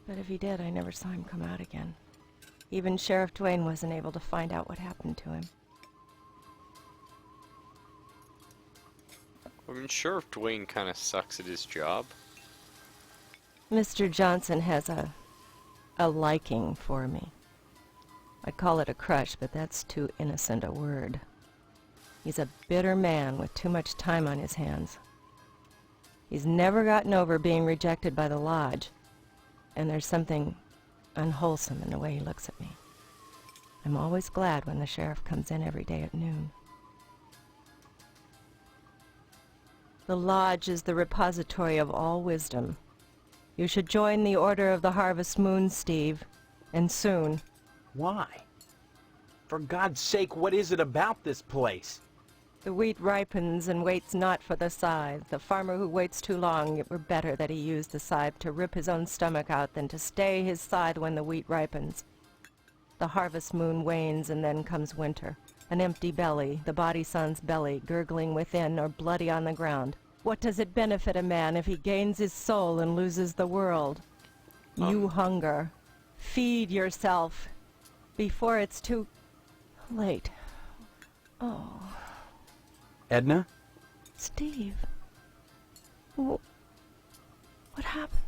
but if he did, I never saw him come out again. Even Sheriff Dwayne wasn't able to find out what happened to him. I mean, Sheriff Dwayne kind of sucks at his job. Mr. Johnson has a liking for me. I'd call it a crush, but that's too innocent a word. He's a bitter man with too much time on his hands. He's never gotten over being rejected by the lodge, and there's something unwholesome in the way he looks at me. I'm always glad when the sheriff comes in every day at noon. The lodge is the repository of all wisdom. You should join the Order of the Harvest Moon, Steve, and soon. Why? For God's sake, what is it about this place? The wheat ripens and waits not for the scythe. The farmer who waits too long, it were better that he use the scythe to rip his own stomach out than to stay his scythe when the wheat ripens. The harvest moon wanes and then comes winter. An empty belly, the body sun's belly, gurgling within or bloody on the ground. What does it benefit a man if he gains his soul and loses the world? You hunger. Feed yourself before it's too late. Oh. Edna? Steve. What happened?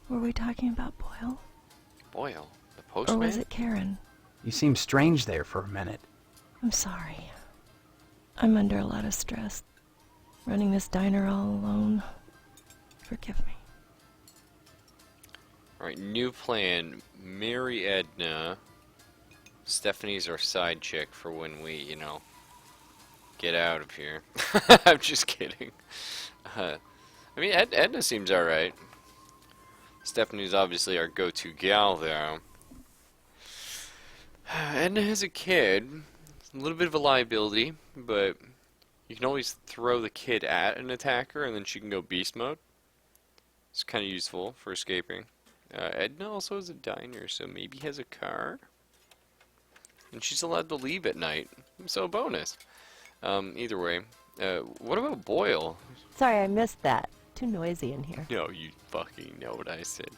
Were we talking about Boyle? Boyle? The Or postman? was it Karen? You seemed strange there for a minute. I'm sorry. I'm under a lot of stress. Running this diner all alone. Forgive me. Alright, new plan. Marry Edna. Stephanie's our side chick for when we, you know, get out of here. I'm just kidding. I mean, Edna seems alright. Stephanie's obviously our go-to gal, though. Edna has a kid. A little bit of a liability, but you can always throw the kid at an attacker and then she can go beast mode. It's kind of useful for escaping. Edna also has a diner, so maybe has a car. And she's allowed to leave at night, so bonus. Either way, what about Boyle? Sorry, I missed that. Too noisy in here. No, you fucking know what I said.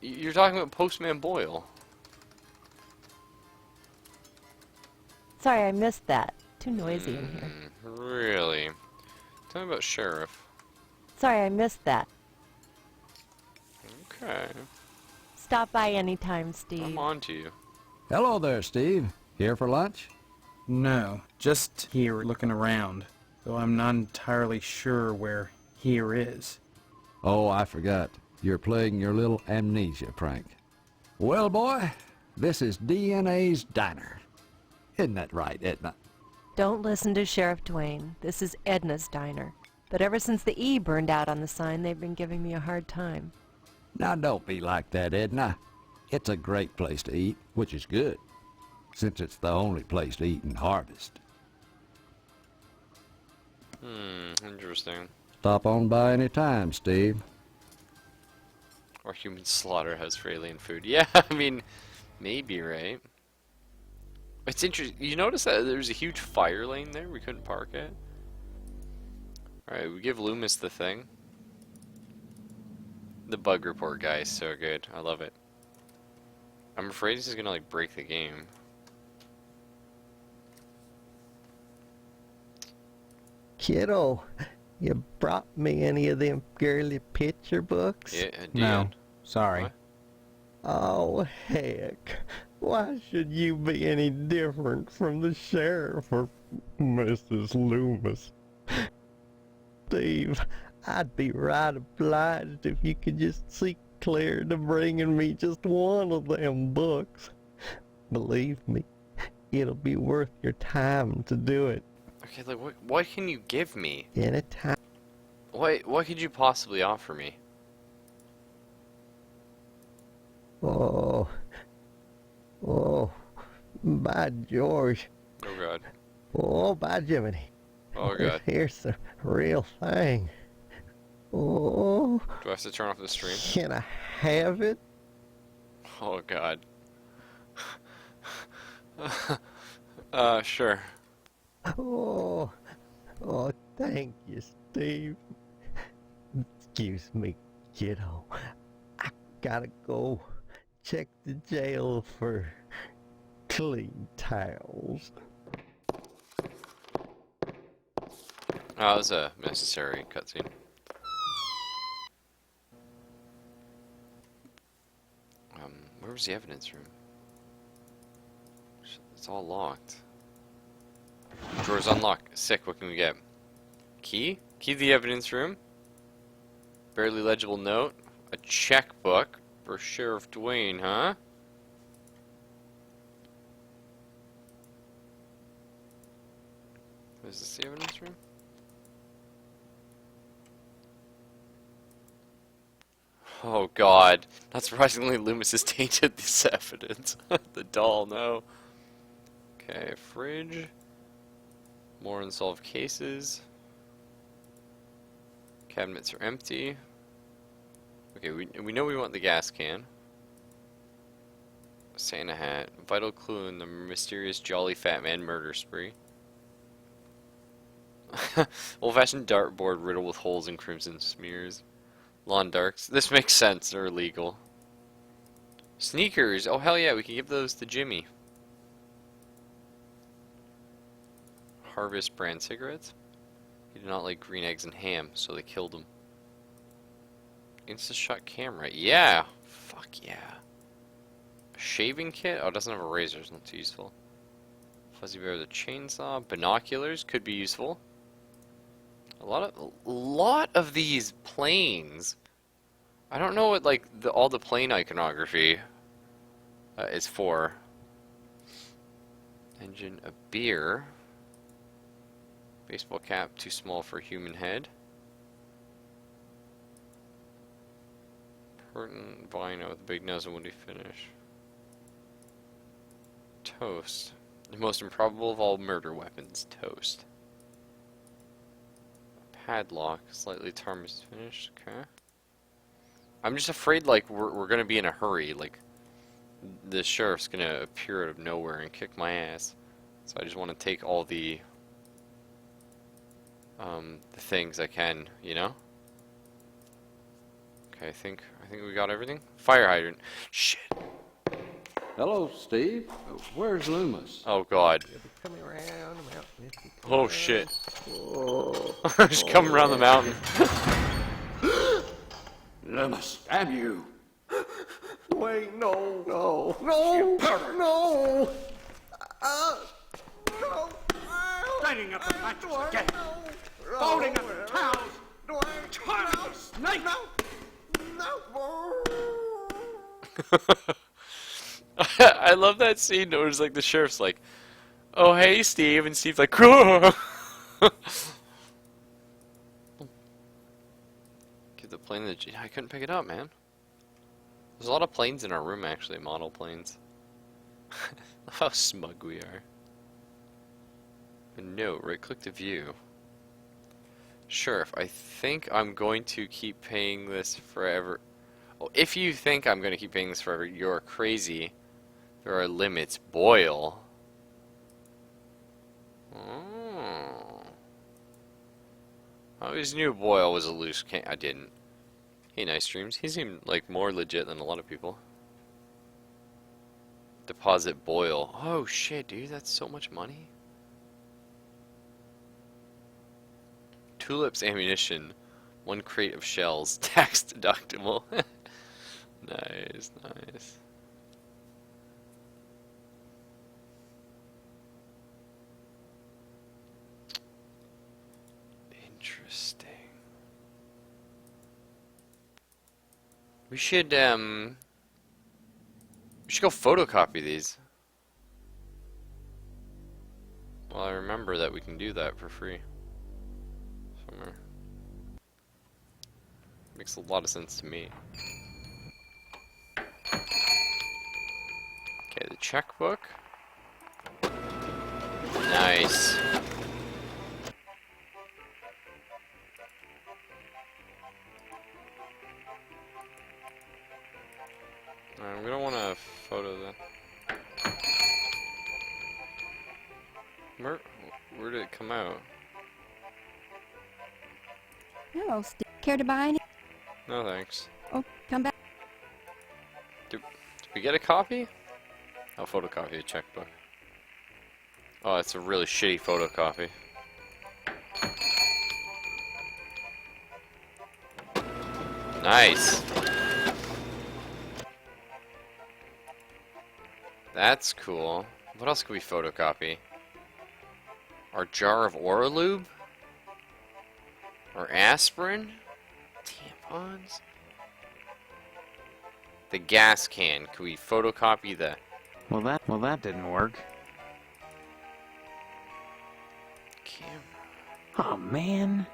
You're talking about Postman Boyle. Sorry, I missed that. Too noisy in here. Really? Tell me about Sheriff. Sorry, I missed that. Okay. Stop by anytime, Steve. I'm on to you. Hello there, Steve. Here for lunch? No, just here looking around, though I'm not entirely sure where here is. Oh, I forgot. You're playing your little amnesia prank. Well, boy, this is DNA's Diner. Isn't that right, Edna? Don't listen to Sheriff Dwayne. This is Edna's Diner. But ever since the E burned out on the sign, they've been giving me a hard time. Now, don't be like that, Edna. It's a great place to eat, which is good, since it's the only place to eat in Harvest. Interesting. Stop on by any time, Steve. Or human slaughterhouse for alien food. Yeah, I mean, maybe, right? It's interesting. You notice that there's a huge fire lane there we couldn't park at? Alright, we give Loomis the thing. The bug report guy is so good. I love it. I'm afraid this is gonna, like, break the game. Kiddo, you brought me any of them girly picture books? Yeah, I did. No, sorry. What? Oh, heck. Why should you be any different from the sheriff or Mrs. Loomis? Steve, I'd be right obliged if you could just see clear to bringing me just one of them books. Believe me, it'll be worth your time to do it. Okay, like, what can you give me? Anytime. What could you possibly offer me? Oh, by George. Oh, God. Oh, by Jiminy. Oh, God. Here's the real thing. Oh. Do I have to turn off the stream? Can I have it? Oh, God. Sure. Oh, thank you, Steve. Excuse me, kiddo. I gotta go check the jail for clean towels. Oh, that was a necessary cutscene. Where was the evidence room? It's all locked. Drawers unlocked. Sick, what can we get? Key? Key to the evidence room. Barely legible note. A checkbook for Sheriff Dwayne, huh? Is this the evidence room? Oh God. Not surprisingly, Loomis has tainted this evidence. The doll, no. Okay, fridge. More unsolved cases. Cabinets are empty. Okay, we know we want the gas can. Santa hat. Vital clue in the mysterious Jolly Fat Man murder spree. Old-fashioned dartboard riddled with holes and crimson smears. Lawn darts. This makes sense. They're illegal. Sneakers. Oh, hell yeah. We can give those to Jimmy. Harvest brand cigarettes. He did not like green eggs and ham, so they killed him. Insta-shot camera. Yeah. Fuck yeah. A shaving kit? Oh, it doesn't have a razor. It's not too useful. Fuzzy Bear with a chainsaw. Binoculars could be useful. A lot of these planes. I don't know what like all the plane iconography is for. Engine, a beer. Baseball cap, too small for a human head. Pertinent Vino with a big nose and woody finish. Toast. The most improbable of all murder weapons. Toast. Padlock, slightly tarnished finish. Okay. I'm just afraid, like, we're gonna be in a hurry. Like, the sheriff's gonna appear out of nowhere and kick my ass. So I just want to take all the things I can, you know. Okay, I think we got everything. Fire hydrant. Shit. Hello, Steve. Where's Loomis? Oh, God. Coming around the mountain. Oh, shit. Just come around the mountain. Loomis, damn you. Wait, no, no, no, no! No! Lighting up the matches again. Folding up the towels. Turning snake. I love that scene where it's like the sheriff's like, oh, hey, Steve. And Steve's like, give the plane the... I couldn't pick it up, man. There's a lot of planes in our room, actually, model planes. How smug we are. No, right-click to view. Sheriff, I think I'm going to keep paying this forever. Well, if you think I'm going to keep paying this forever, you're crazy. There are limits. Boyle. Oh. I always knew Boyle was a loose cannon. I didn't. Hey, nice dreams. He seemed like more legit than a lot of people. Deposit Boyle. Oh shit, dude, that's so much money. Tulips ammunition. 1 crate of shells. Tax deductible. Nice, nice. Interesting. We should go photocopy these. Well, I remember that we can do that for free. Somewhere. Makes a lot of sense to me. Okay, the checkbook. Nice. We don't want to photo that. Where did it come out? Hello, Steve. Care to buy any? No, thanks. Oh, come back. Did we get a copy? I'll photocopy a checkbook. Oh, it's a really shitty photocopy. Nice. That's cool. What else can we photocopy? Our jar of Oralube? Or aspirin? Tampons? The gas can. Can we photocopy the... Well, that didn't work. Camera. Oh, man.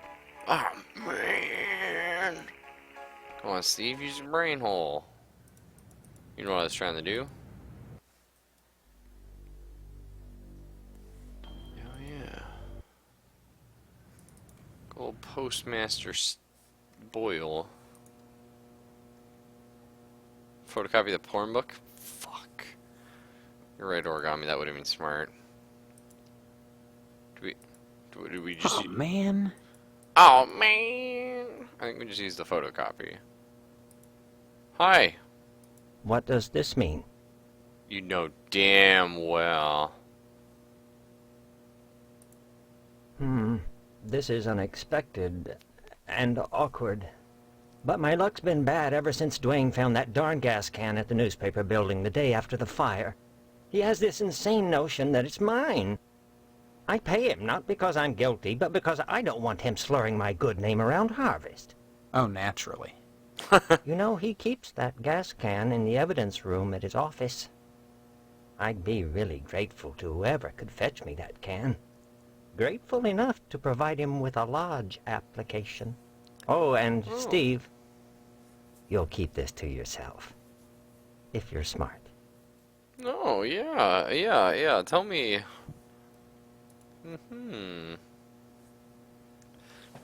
Oh, man. Come on, Steve. Use your brain hole. You know what I was trying to do? Oh, yeah. Old Postmaster Boyle. Photocopy the porn book? Fuck. You're right, Origami. That would have been smart. Do we just... Oh, man. Oh, man. I think we just used the photocopy. Hi. What does this mean? You know damn well. This is unexpected and awkward. But my luck's been bad ever since Dwayne found that darn gas can at the newspaper building the day after the fire. He has this insane notion that it's mine. I pay him not because I'm guilty, but because I don't want him slurring my good name around Harvest. Oh, naturally. You know, he keeps that gas can in the evidence room at his office. I'd be really grateful to whoever could fetch me that can. Grateful enough to provide him with a lodge application. Oh, and Steve, you'll keep this to yourself. If you're smart. Oh, yeah. Tell me.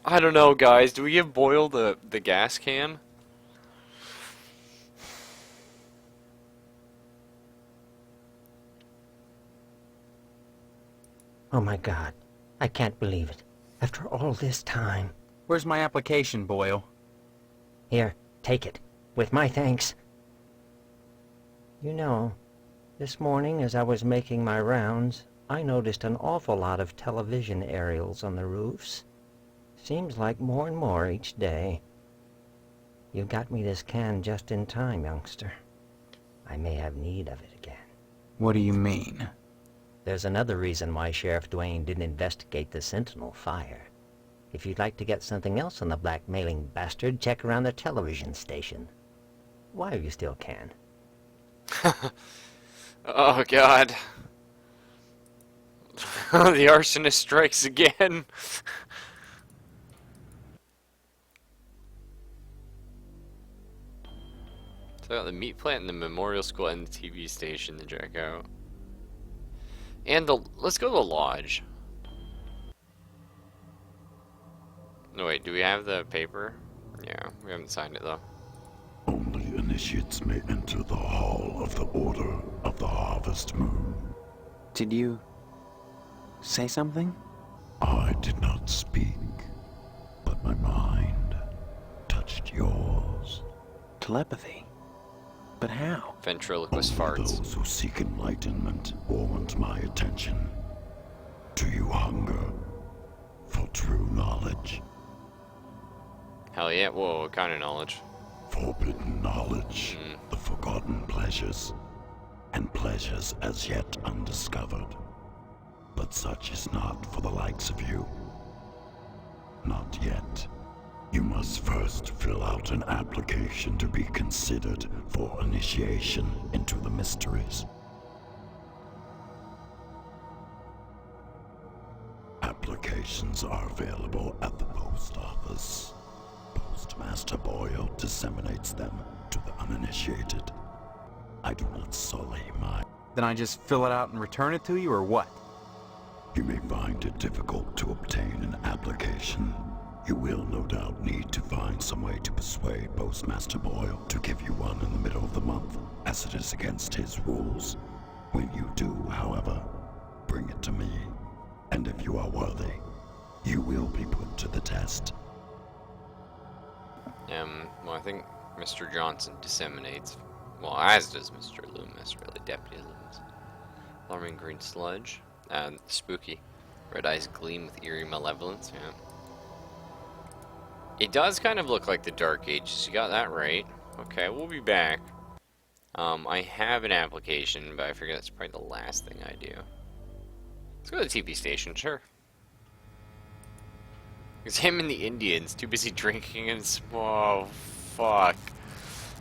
I don't know, guys. Do we give Boyle the gas can? Oh my God. I can't believe it. After all this time. Where's my application, Boyle? Here, take it. With my thanks. You know, This morning, as I was making my rounds, I noticed an awful lot of television aerials on the roofs. Seems like more and more each day. You got me this can just in time, youngster. I may have need of it again. What do you mean? There's another reason why Sheriff Dwayne didn't investigate the Sentinel fire. If you'd like to get something else on the blackmailing bastard, check around the television station. While you still can. Oh, God. The arsonist strikes again. So the meat plant and the memorial school and the TV station to check out. And let's go to the lodge. No, wait, do we have the paper? Yeah, we haven't signed it though. Only initiates may enter the hall of the Order of the Harvest Moon. Did you say something? I did not speak, but my mind touched yours. Telepathy? But how? Ventriloquist Only farts. those who seek enlightenment warrant my attention. Do you hunger for true knowledge? Hell yeah, whoa, what kind of knowledge? Forbidden knowledge, the forgotten pleasures, and pleasures as yet undiscovered. But such is not for the likes of you. Not yet. You must first fill out an application to be considered for initiation into the mysteries. Applications are available at the post office. Postmaster Boyle disseminates them to the uninitiated. I do not sully my... Then I just fill it out and return it to you, or what? You may find it difficult to obtain an application. You will no doubt need to find some way to persuade Postmaster Boyle to give you one in the middle of the month, as it is against his rules. When you do, however, bring it to me, and if you are worthy, you will be put to the test. Well, I think Mr. Johnson disseminates, well, as does Mr. Loomis, really, Deputy Loomis. Alarming green sludge, spooky. Red eyes gleam with eerie malevolence, yeah. It does kind of look like the Dark Ages, you got that right. Okay, we'll be back. I have an application, but I figure that's probably the last thing I do. Let's go to the TP station, sure. It's him and the Indians, too busy drinking and oh, fuck.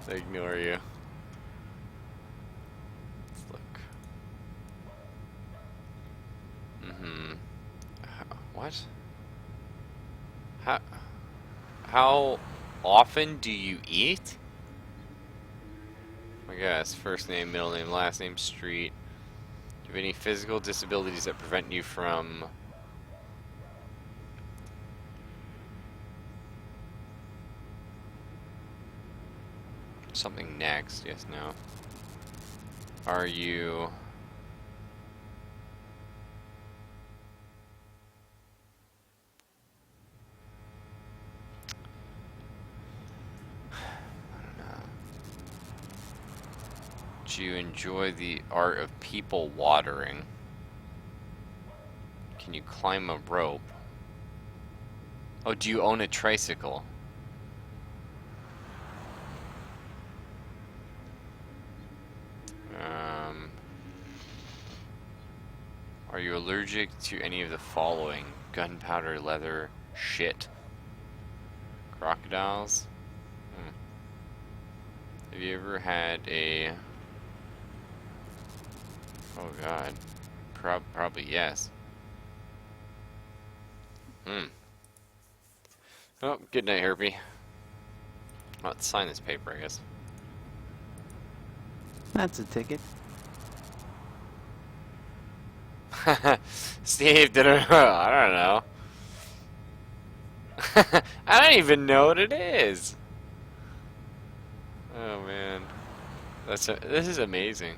I ignore you. Let's look. What? How often do you eat? I guess first name, middle name, last name, street. Do you have any physical disabilities that prevent you from something next? Yes, no. Are you do you enjoy the art of people watering? Can you climb a rope? Oh, do you own a tricycle? Are you allergic to any of the following? Gunpowder, leather, shit. Crocodiles? Have you ever had a... Oh god. Probably yes. Oh, good night, Herbie. Let's sign this paper, I guess. That's a ticket. Steve, I don't know. I don't even know what it is. Oh man, this is amazing.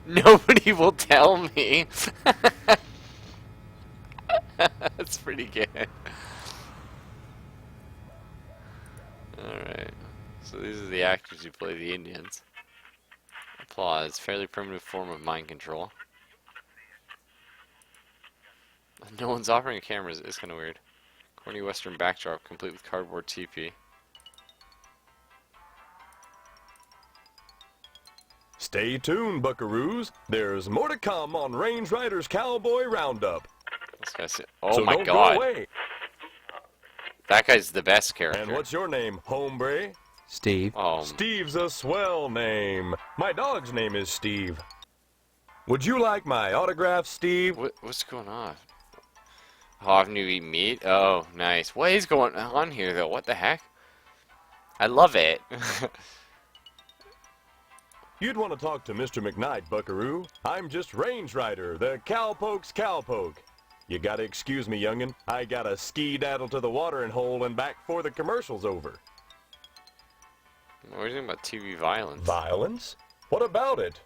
Nobody will tell me. That's pretty good. All right, so these are the actors who play the Indians. Applause. Fairly primitive form of mind control. No one's offering cameras. It's kind of weird. Corny western backdrop, complete with cardboard teepee. Stay tuned, buckaroos. There's more to come on Range Riders Cowboy Roundup. This guy's... Oh so my don't god. Go away. That guy's the best character. And what's your name, hombre? Steve. Steve's a swell name. My dog's name is Steve. Would you like my autograph, Steve? What's going on? Oh, new eat meat? Oh, nice. What is going on here, though? What the heck? I love it. You'd want to talk to Mr. McKnight, buckaroo. I'm just Range Rider, the Cowpoke's Cowpoke. You gotta excuse me, youngin'. I gotta ski-daddle to the watering hole and back before the commercial's over. What are you thinking about TV violence? Violence? What about it?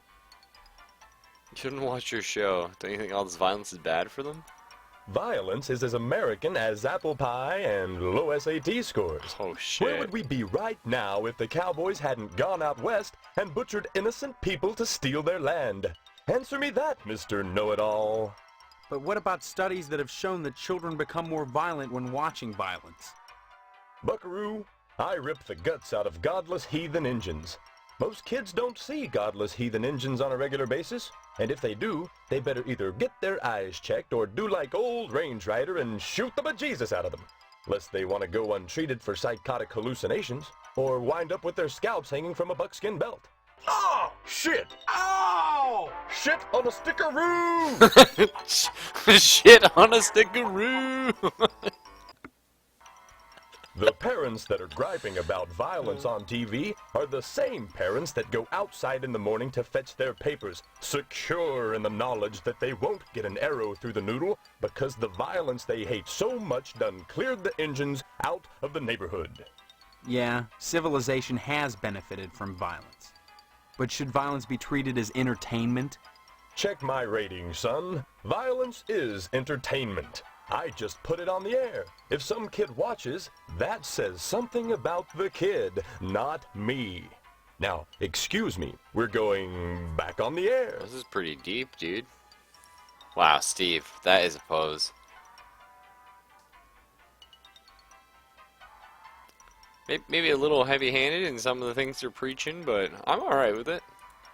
You shouldn't watch your show. Don't you think all this violence is bad for them? Violence is as American as apple pie and low SAT scores. Oh, shit. Where would we be right now if the Cowboys hadn't gone out west and butchered innocent people to steal their land? Answer me that, Mr. Know-It-All. But what about studies that have shown that children become more violent when watching violence? Buckaroo, I rip the guts out of godless heathen Injuns. Most kids don't see godless heathen Injuns on a regular basis, and if they do, they better either get their eyes checked or do like old Range Rider and shoot the bejesus out of them, lest they want to go untreated for psychotic hallucinations, or wind up with their scalps hanging from a buckskin belt. Oh, shit! Ow! Shit on a stickaroo! Shit on a stickaroo! The parents that are griping about violence on TV are the same parents that go outside in the morning to fetch their papers, secure in the knowledge that they won't get an arrow through the noodle because the violence they hate so much done cleared the engines out of the neighborhood. Yeah, civilization has benefited from violence. But should violence be treated as entertainment? Check my ratings, son. Violence is entertainment. I just put it on the air. If some kid watches, that says something about the kid, not me. Now, excuse me, we're going back on the air. This is pretty deep, dude. Wow, Steve, that is a pose. Maybe a little heavy-handed in some of the things they're preaching, but I'm alright with it.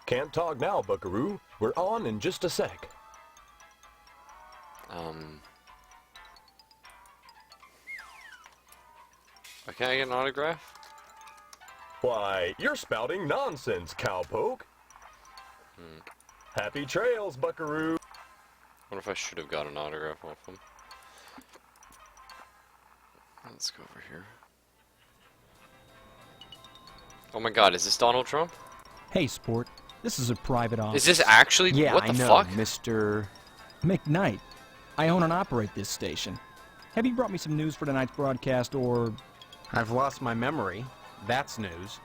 Can't talk now, buckaroo. We're on in just a sec. Can I get an autograph? Why, you're spouting nonsense, cowpoke. Happy trails, buckaroo. What if I should have got an autograph off him? Let's go over here. Oh my god, is this Donald Trump? Hey, sport. This is a private office. Is this actually? Yeah, what the I know, fuck? Mr. McKnight. I own and operate this station. Have you brought me some news for tonight's broadcast, or... I've lost my memory. That's news.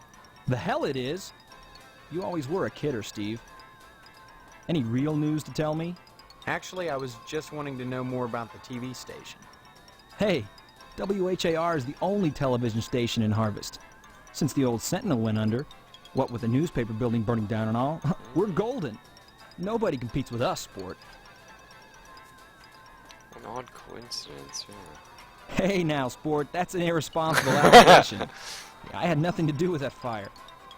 The hell it is! You always were a kidder, Steve. Any real news to tell me? Actually, I was just wanting to know more about the TV station. Hey, WHAR is the only television station in Harvest. Since the old Sentinel went under, what with the newspaper building burning down and all, we're golden. Nobody competes with us, sport. An odd coincidence, yeah. Hey now, sport, that's an irresponsible allegation. I had nothing to do with that fire.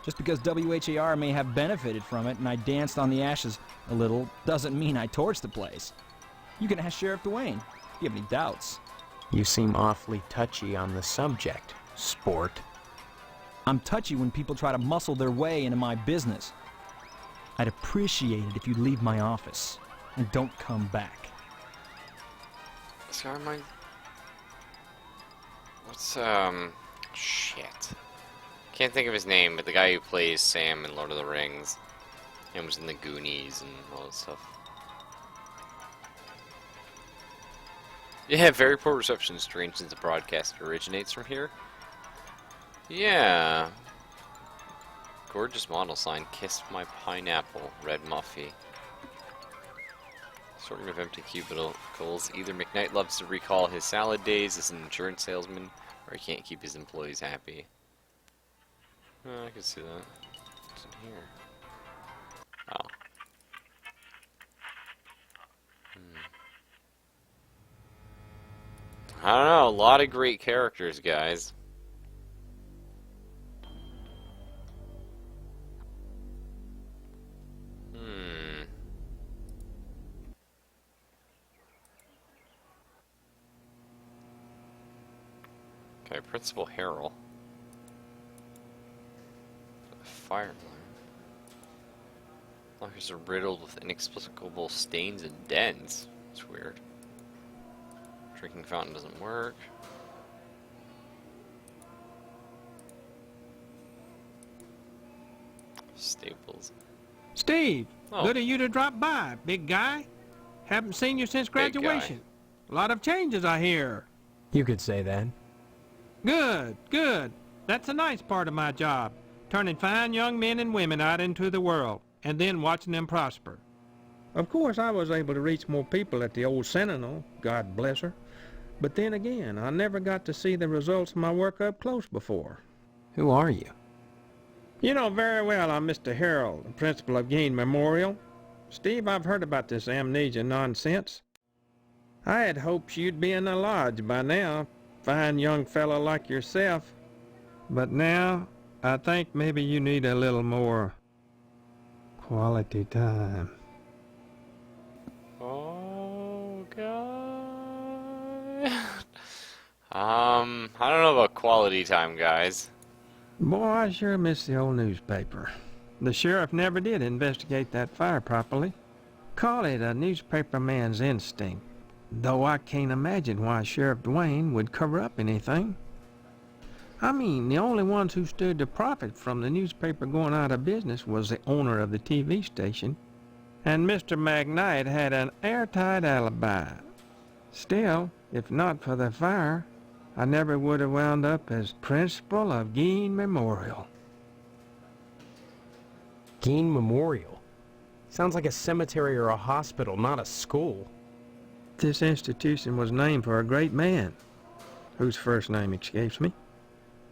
Just because WHAR may have benefited from it and I danced on the ashes a little doesn't mean I torched the place. You can ask Sheriff Dwayne if you have any doubts. You seem awfully touchy on the subject, sport. I'm touchy when people try to muscle their way into my business. I'd appreciate it if you'd leave my office and don't come back. Sorry, my... What's, shit. Can't think of his name, but the guy who plays Sam in Lord of the Rings and was in the Goonies and all that stuff. Yeah, very poor reception, strange since the broadcast originates from here. Yeah. Gorgeous model sign, Kiss My Pineapple, Red Muffy. Assortment of empty cubicles. Either McKnight loves to recall his salad days as an insurance salesman, or he can't keep his employees happy. I can see that. What's in here? I don't know, a lot of great characters, guys. Okay, Principal Harrell. Fire. Lockers are riddled with inexplicable stains and dents. It's weird. Drinking fountain doesn't work. Staples. Steve, Oh. good of you to drop by, big guy. Haven't seen you since graduation. A lot of changes, I hear. You could say that. Good, good. That's a nice part of my job. Turning fine young men and women out into the world, and then watching them prosper. Of course, I was able to reach more people at the old Sentinel, God bless her. But then again, I never got to see the results of my work up close before. Who are you? You know very well I'm Mr. Harrell, the principal of Gain Memorial. Steve, I've heard about this amnesia nonsense. I had hoped you'd be in the lodge by now, fine young fellow like yourself. But now, I think maybe you need a little more quality time. Oh, God. I don't know about quality time, guys. Boy, I sure miss the old newspaper. The sheriff never did investigate that fire properly. Call it a newspaper man's instinct, though I can't imagine why Sheriff Dwayne would cover up anything. I mean, the only ones who stood to profit from the newspaper going out of business was the owner of the TV station, and Mr. McKnight had an airtight alibi. Still, if not for the fire, I never would have wound up as principal of Gain Memorial. Gain Memorial? Sounds like a cemetery or a hospital, not a school. This institution was named for a great man, whose first name escapes me.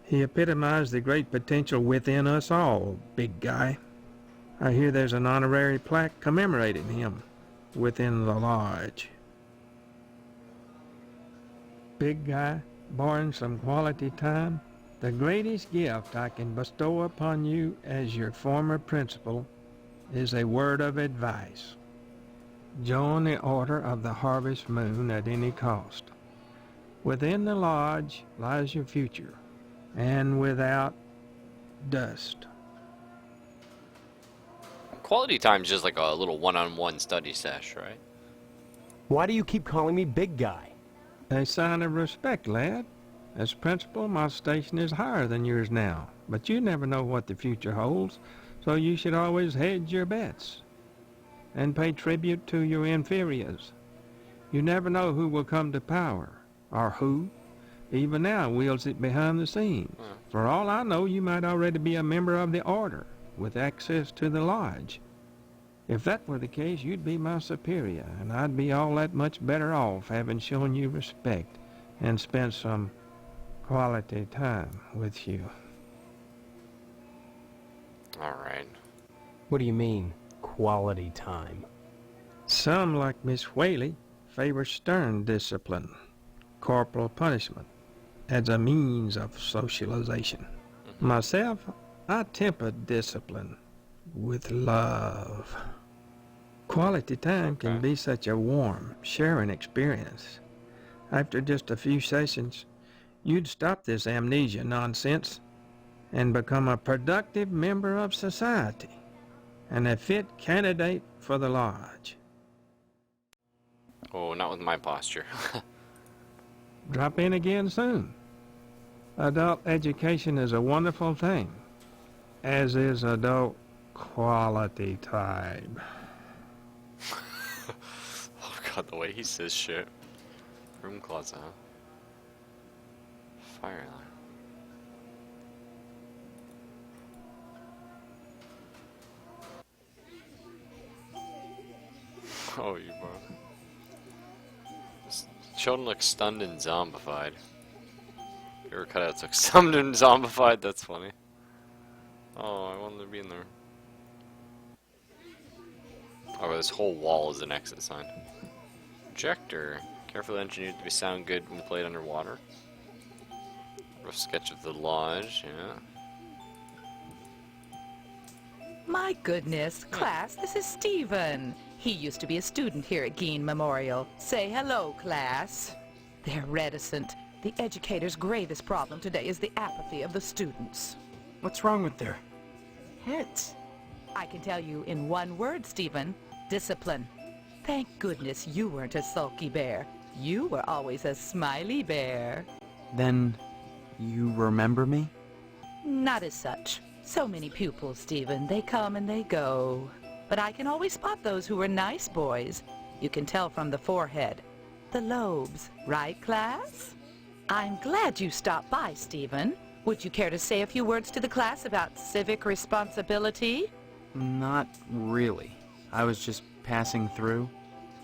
He epitomized the great potential within us all, big guy. I hear there's an honorary plaque commemorating him within the lodge. Big guy, barring some quality time, the greatest gift I can bestow upon you as your former principal is a word of advice. Join the Order of the Harvest Moon at any cost. Within the lodge lies your future, and without, dust. Quality time's just like a little one-on-one study sesh, right? Why do you keep calling me big guy? A sign of respect, lad. As principal, my station is higher than yours now, but you never know what the future holds, so you should always hedge your bets and pay tribute to your inferiors. You never know who will come to power, or who, even now, wields it behind the scenes. For all I know, you might already be a member of the Order, with access to the lodge. If that were the case, you'd be my superior, and I'd be all that much better off having shown you respect and spent some quality time with you. Alright. What do you mean, quality time? Some, like Miss Whaley, favor stern discipline, corporal punishment, as a means of socialization. Myself, I temper discipline with love. Quality time can be such a warm, sharing experience. After just a few sessions, you'd stop this amnesia nonsense and become a productive member of society and a fit candidate for the lodge. Oh, not with my posture. Drop in again soon. Adult education is a wonderful thing, as is adult quality time. Oh god, the way he says shit. Room closet, huh? Fire alarm. Oh, you bro. Children look stunned and zombified. Your cutouts look stunned and zombified, that's funny. Oh, I wanted to be in there. Oh, this whole wall is an exit sign. Projector. Carefully engineered to be sound good when played underwater. Rough sketch of the lodge, yeah. My goodness, class, this is Stephen. He used to be a student here at Gein Memorial. Say hello, class. They're reticent. The educator's gravest problem today is the apathy of the students. What's wrong with their heads? I can tell you in one word, Stephen. Discipline. Thank goodness you weren't a sulky bear. You were always a smiley bear. Then you remember me? Not as such. So many pupils, Stephen. They come and they go. But I can always spot those who were nice boys. You can tell from the forehead. The lobes, right, class? I'm glad you stopped by, Stephen. Would you care to say a few words to the class about civic responsibility? Not really. I was just passing through.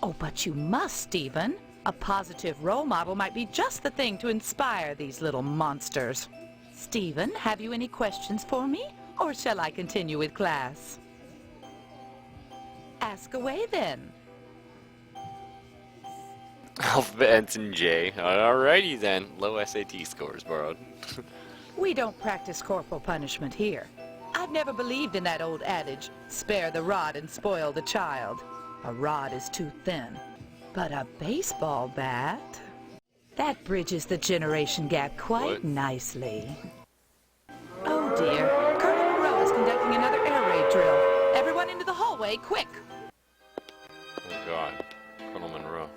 Oh, but you must, Stephen. A positive role model might be just the thing to inspire these little monsters. Stephen, have you any questions for me? Or shall I continue with class? Ask away, then. Alphabet ends in J. Alrighty then. Low SAT scores borrowed. We don't practice corporal punishment here. I've never believed in that old adage, spare the rod and spoil the child. A rod is too thin. But a baseball bat? That bridges the generation gap quite nicely. Oh dear. Colonel Monroe is conducting another air raid drill. Everyone into the hallway, quick! Oh god. Colonel Monroe.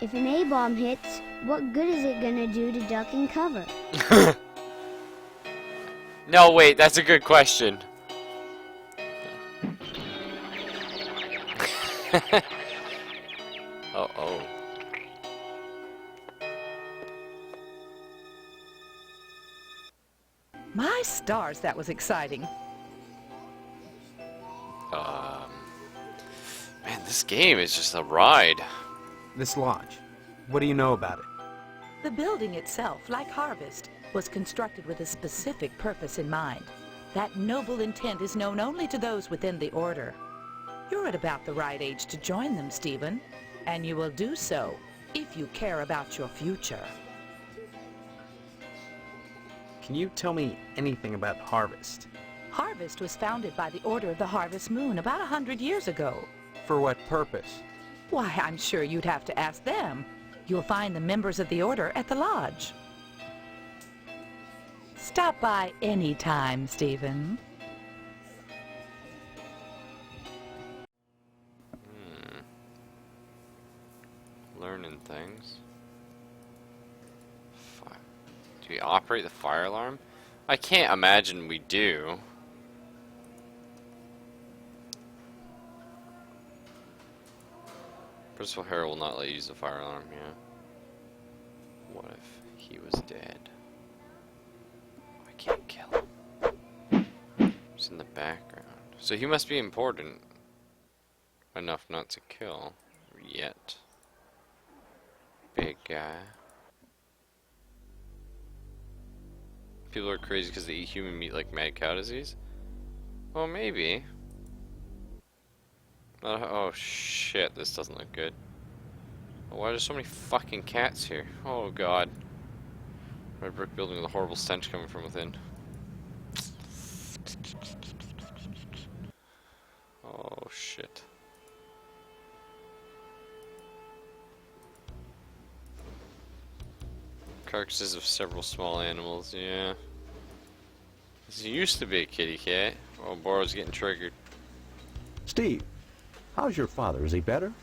If an A-bomb hits, what good is it gonna do to duck and cover? No, wait, that's a good question. Oh. My stars, that was exciting. Man, this game is just a ride. This lodge, what do you know about it? The building itself, like Harvest, was constructed with a specific purpose in mind. That noble intent is known only to those within the Order. You're at about the right age to join them, Stephen, and you will do so if you care about your future. Can you tell me anything about Harvest? Harvest was founded by the Order of the Harvest Moon about 100 years ago. For what purpose? Why, I'm sure you'd have to ask them. You'll find the members of the Order at the lodge. Stop by any time, Stephen. Learning things. Do we operate the fire alarm? I can't imagine we do. Principal Harrow will not let you use the fire alarm, yeah. What if he was dead? I can't kill him. He's in the background. So he must be important enough not to kill yet. Big guy. People are crazy because they eat human meat like mad cow disease? Well, maybe. Oh shit, this doesn't look good. Why are there so many fucking cats here? Oh god. Red brick building with a horrible stench coming from within. Oh shit. Carcasses of several small animals, yeah. This used to be a kitty cat. Oh, Borrow's getting triggered. Steve, how's your father? Is he better?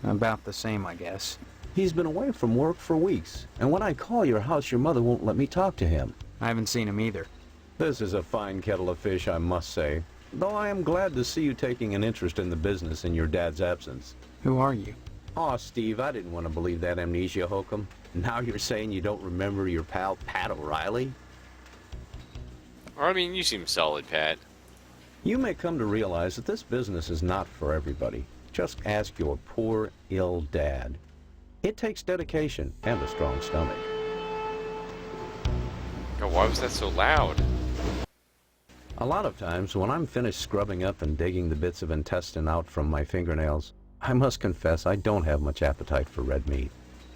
About the same, I guess. He's been away from work for weeks, and when I call your house, your mother won't let me talk to him. I haven't seen him either. This is a fine kettle of fish, I must say. Though I am glad to see you taking an interest in the business in your dad's absence. Who are you? Aw, Steve, I didn't want to believe that amnesia hokum. Now you're saying you don't remember your pal, Pat O'Reilly? I mean, you seem solid, Pat. You may come to realize that this business is not for everybody. Just ask your poor, ill dad. It takes dedication and a strong stomach. God, why was that so loud? A lot of times, when I'm finished scrubbing up and digging the bits of intestine out from my fingernails, I must confess I don't have much appetite for red meat.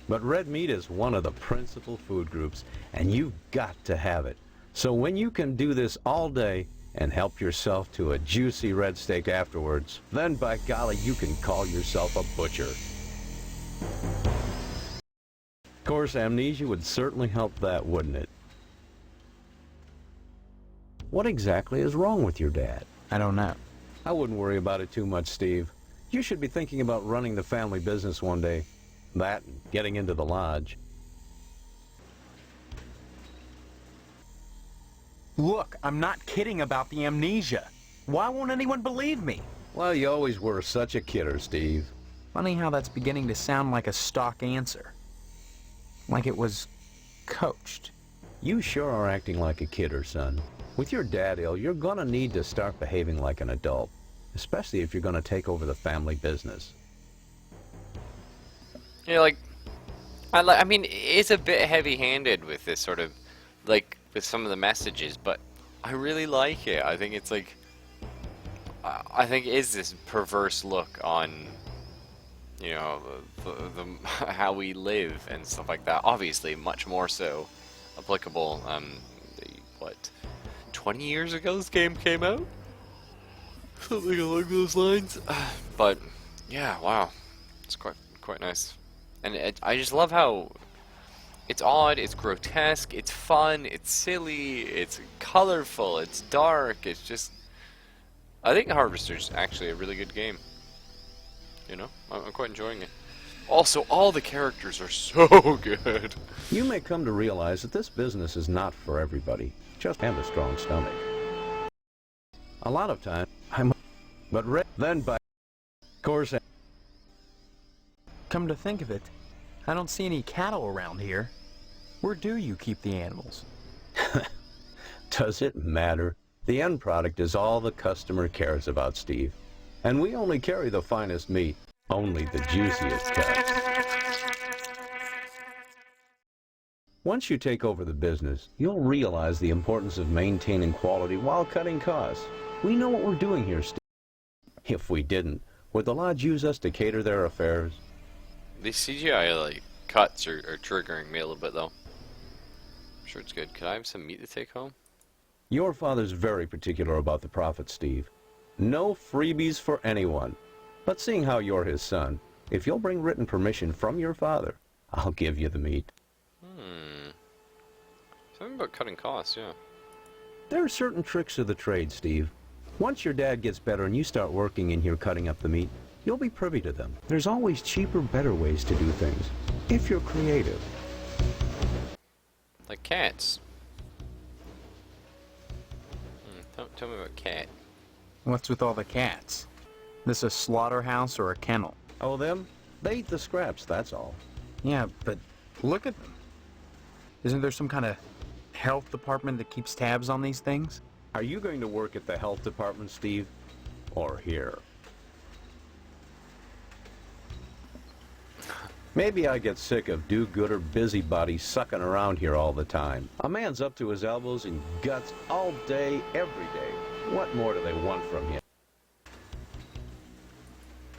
But red meat is one of the principal food groups, and you've got to have it. So when you can do this all day and help yourself to a juicy red steak afterwards, then by golly, you can call yourself a butcher. Of course, amnesia would certainly help that, wouldn't it? What exactly is wrong with your dad? I don't know. I wouldn't worry about it too much, Steve. You should be thinking about running the family business one day. That and getting into the lodge. Look, I'm not kidding about the amnesia. Why won't anyone believe me? Well, you always were such a kidder, Steve. Funny how that's beginning to sound like a stock answer. Like it was coached. You sure are acting like a kidder, son. With your dad ill, you're gonna need to start behaving like an adult, especially if you're gonna take over the family business. Yeah, like, I mean, it's a bit heavy-handed with this sort of, like, with some of the messages, but I really like it. I think it's like, I think it is this perverse look on, you know, the how we live and stuff like that. Obviously, much more so applicable. What, 20 years ago this game came out? Something along those lines. But yeah, wow, it's quite nice. And I just love how it's odd, it's grotesque, it's fun, it's silly, it's colorful, it's dark, it's just... I think Harvester's actually a really good game. You know, I'm quite enjoying it. Also, all the characters are so good. You may come to realize that this business is not for everybody. Just have a strong stomach. A lot of times, then by course... Come to think of it, I don't see any cattle around here. Where do you keep the animals? Does it matter? The end product is all the customer cares about, Steve. And we only carry the finest meat, only the juiciest cuts. Once you take over the business, you'll realize the importance of maintaining quality while cutting costs. We know what we're doing here, Steve. If we didn't, would the lodge use us to cater their affairs? These CGI like cuts are triggering me a little bit though. I'm sure it's good. Could I have some meat to take home? Your father's very particular about the profit, Steve. No freebies for anyone. But seeing how you're his son, if you'll bring written permission from your father, I'll give you the meat. Something about cutting costs, yeah. There are certain tricks of the trade, Steve. Once your dad gets better and you start working in here cutting up the meat, you'll be privy to them. There's always cheaper, better ways to do things, if you're creative. Like cats. Tell me about cat. What's with all the cats? This a slaughterhouse or a kennel? Oh, them? They eat the scraps, that's all. Yeah, but look at them. Isn't there some kind of health department that keeps tabs on these things? Are you going to work at the health department, Steve? Or here? Maybe I get sick of do-gooder busybodies sucking around here all the time. A man's up to his elbows in guts all day, every day. What more do they want from him?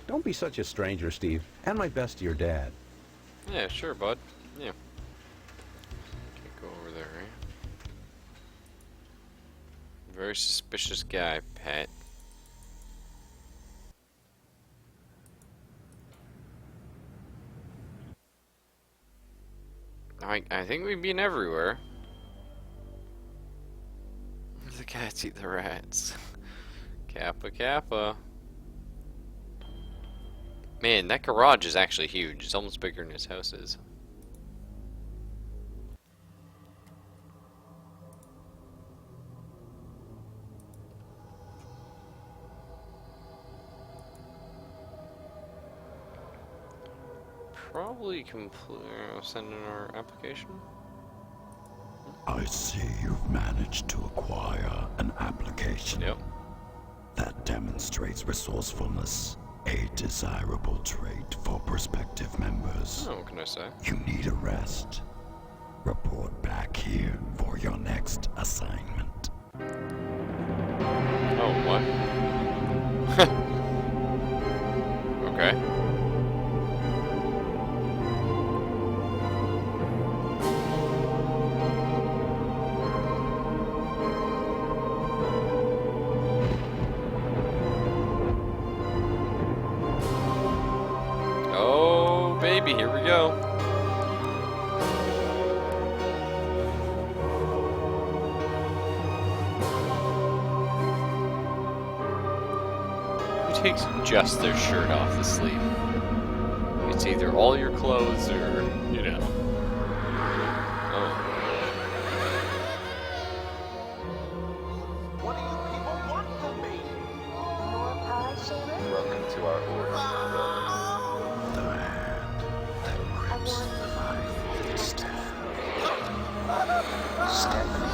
Don't be such a stranger, Steve. And my best to your dad. Yeah, sure, bud. Yeah. Can't go over there, right? Very suspicious guy, Pat. I think we've been everywhere. The cats eat the rats. Kappa Kappa. Man, that garage is actually huge. It's almost bigger than his house is. Probably send in our application. I see you've managed to acquire an application. Yep. That demonstrates resourcefulness, a desirable trait for prospective members. Oh, what can I say? You need a rest. Report back here for your next assignment. Oh, what? Okay. Oh, baby, here we go. Who takes just their shirt off the sleeve? It's either all your clothes or, you know. Oh. Welcome to our order. The hand that grips the knife is Stephanie.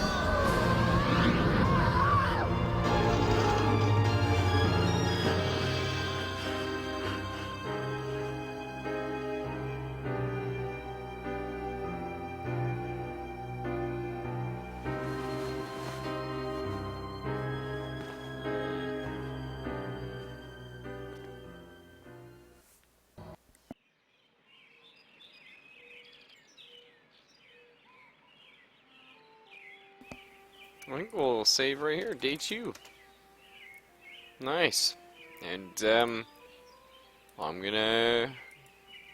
I think we'll save right here. Day 2. Nice. And, I'm gonna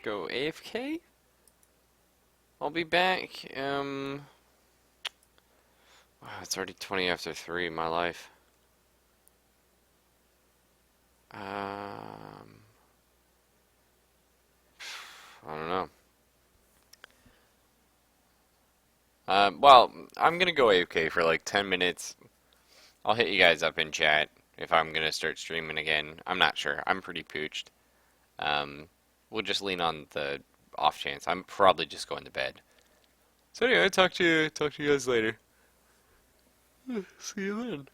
go AFK. I'll be back, wow, it's already 20 after 3 in my life. I don't know. Well, I'm gonna go AFK for like 10 minutes. I'll hit you guys up in chat if I'm gonna start streaming again. I'm not sure. I'm pretty pooched. We'll just lean on the off chance. I'm probably just going to bed. So anyway, talk to you guys later. See you then.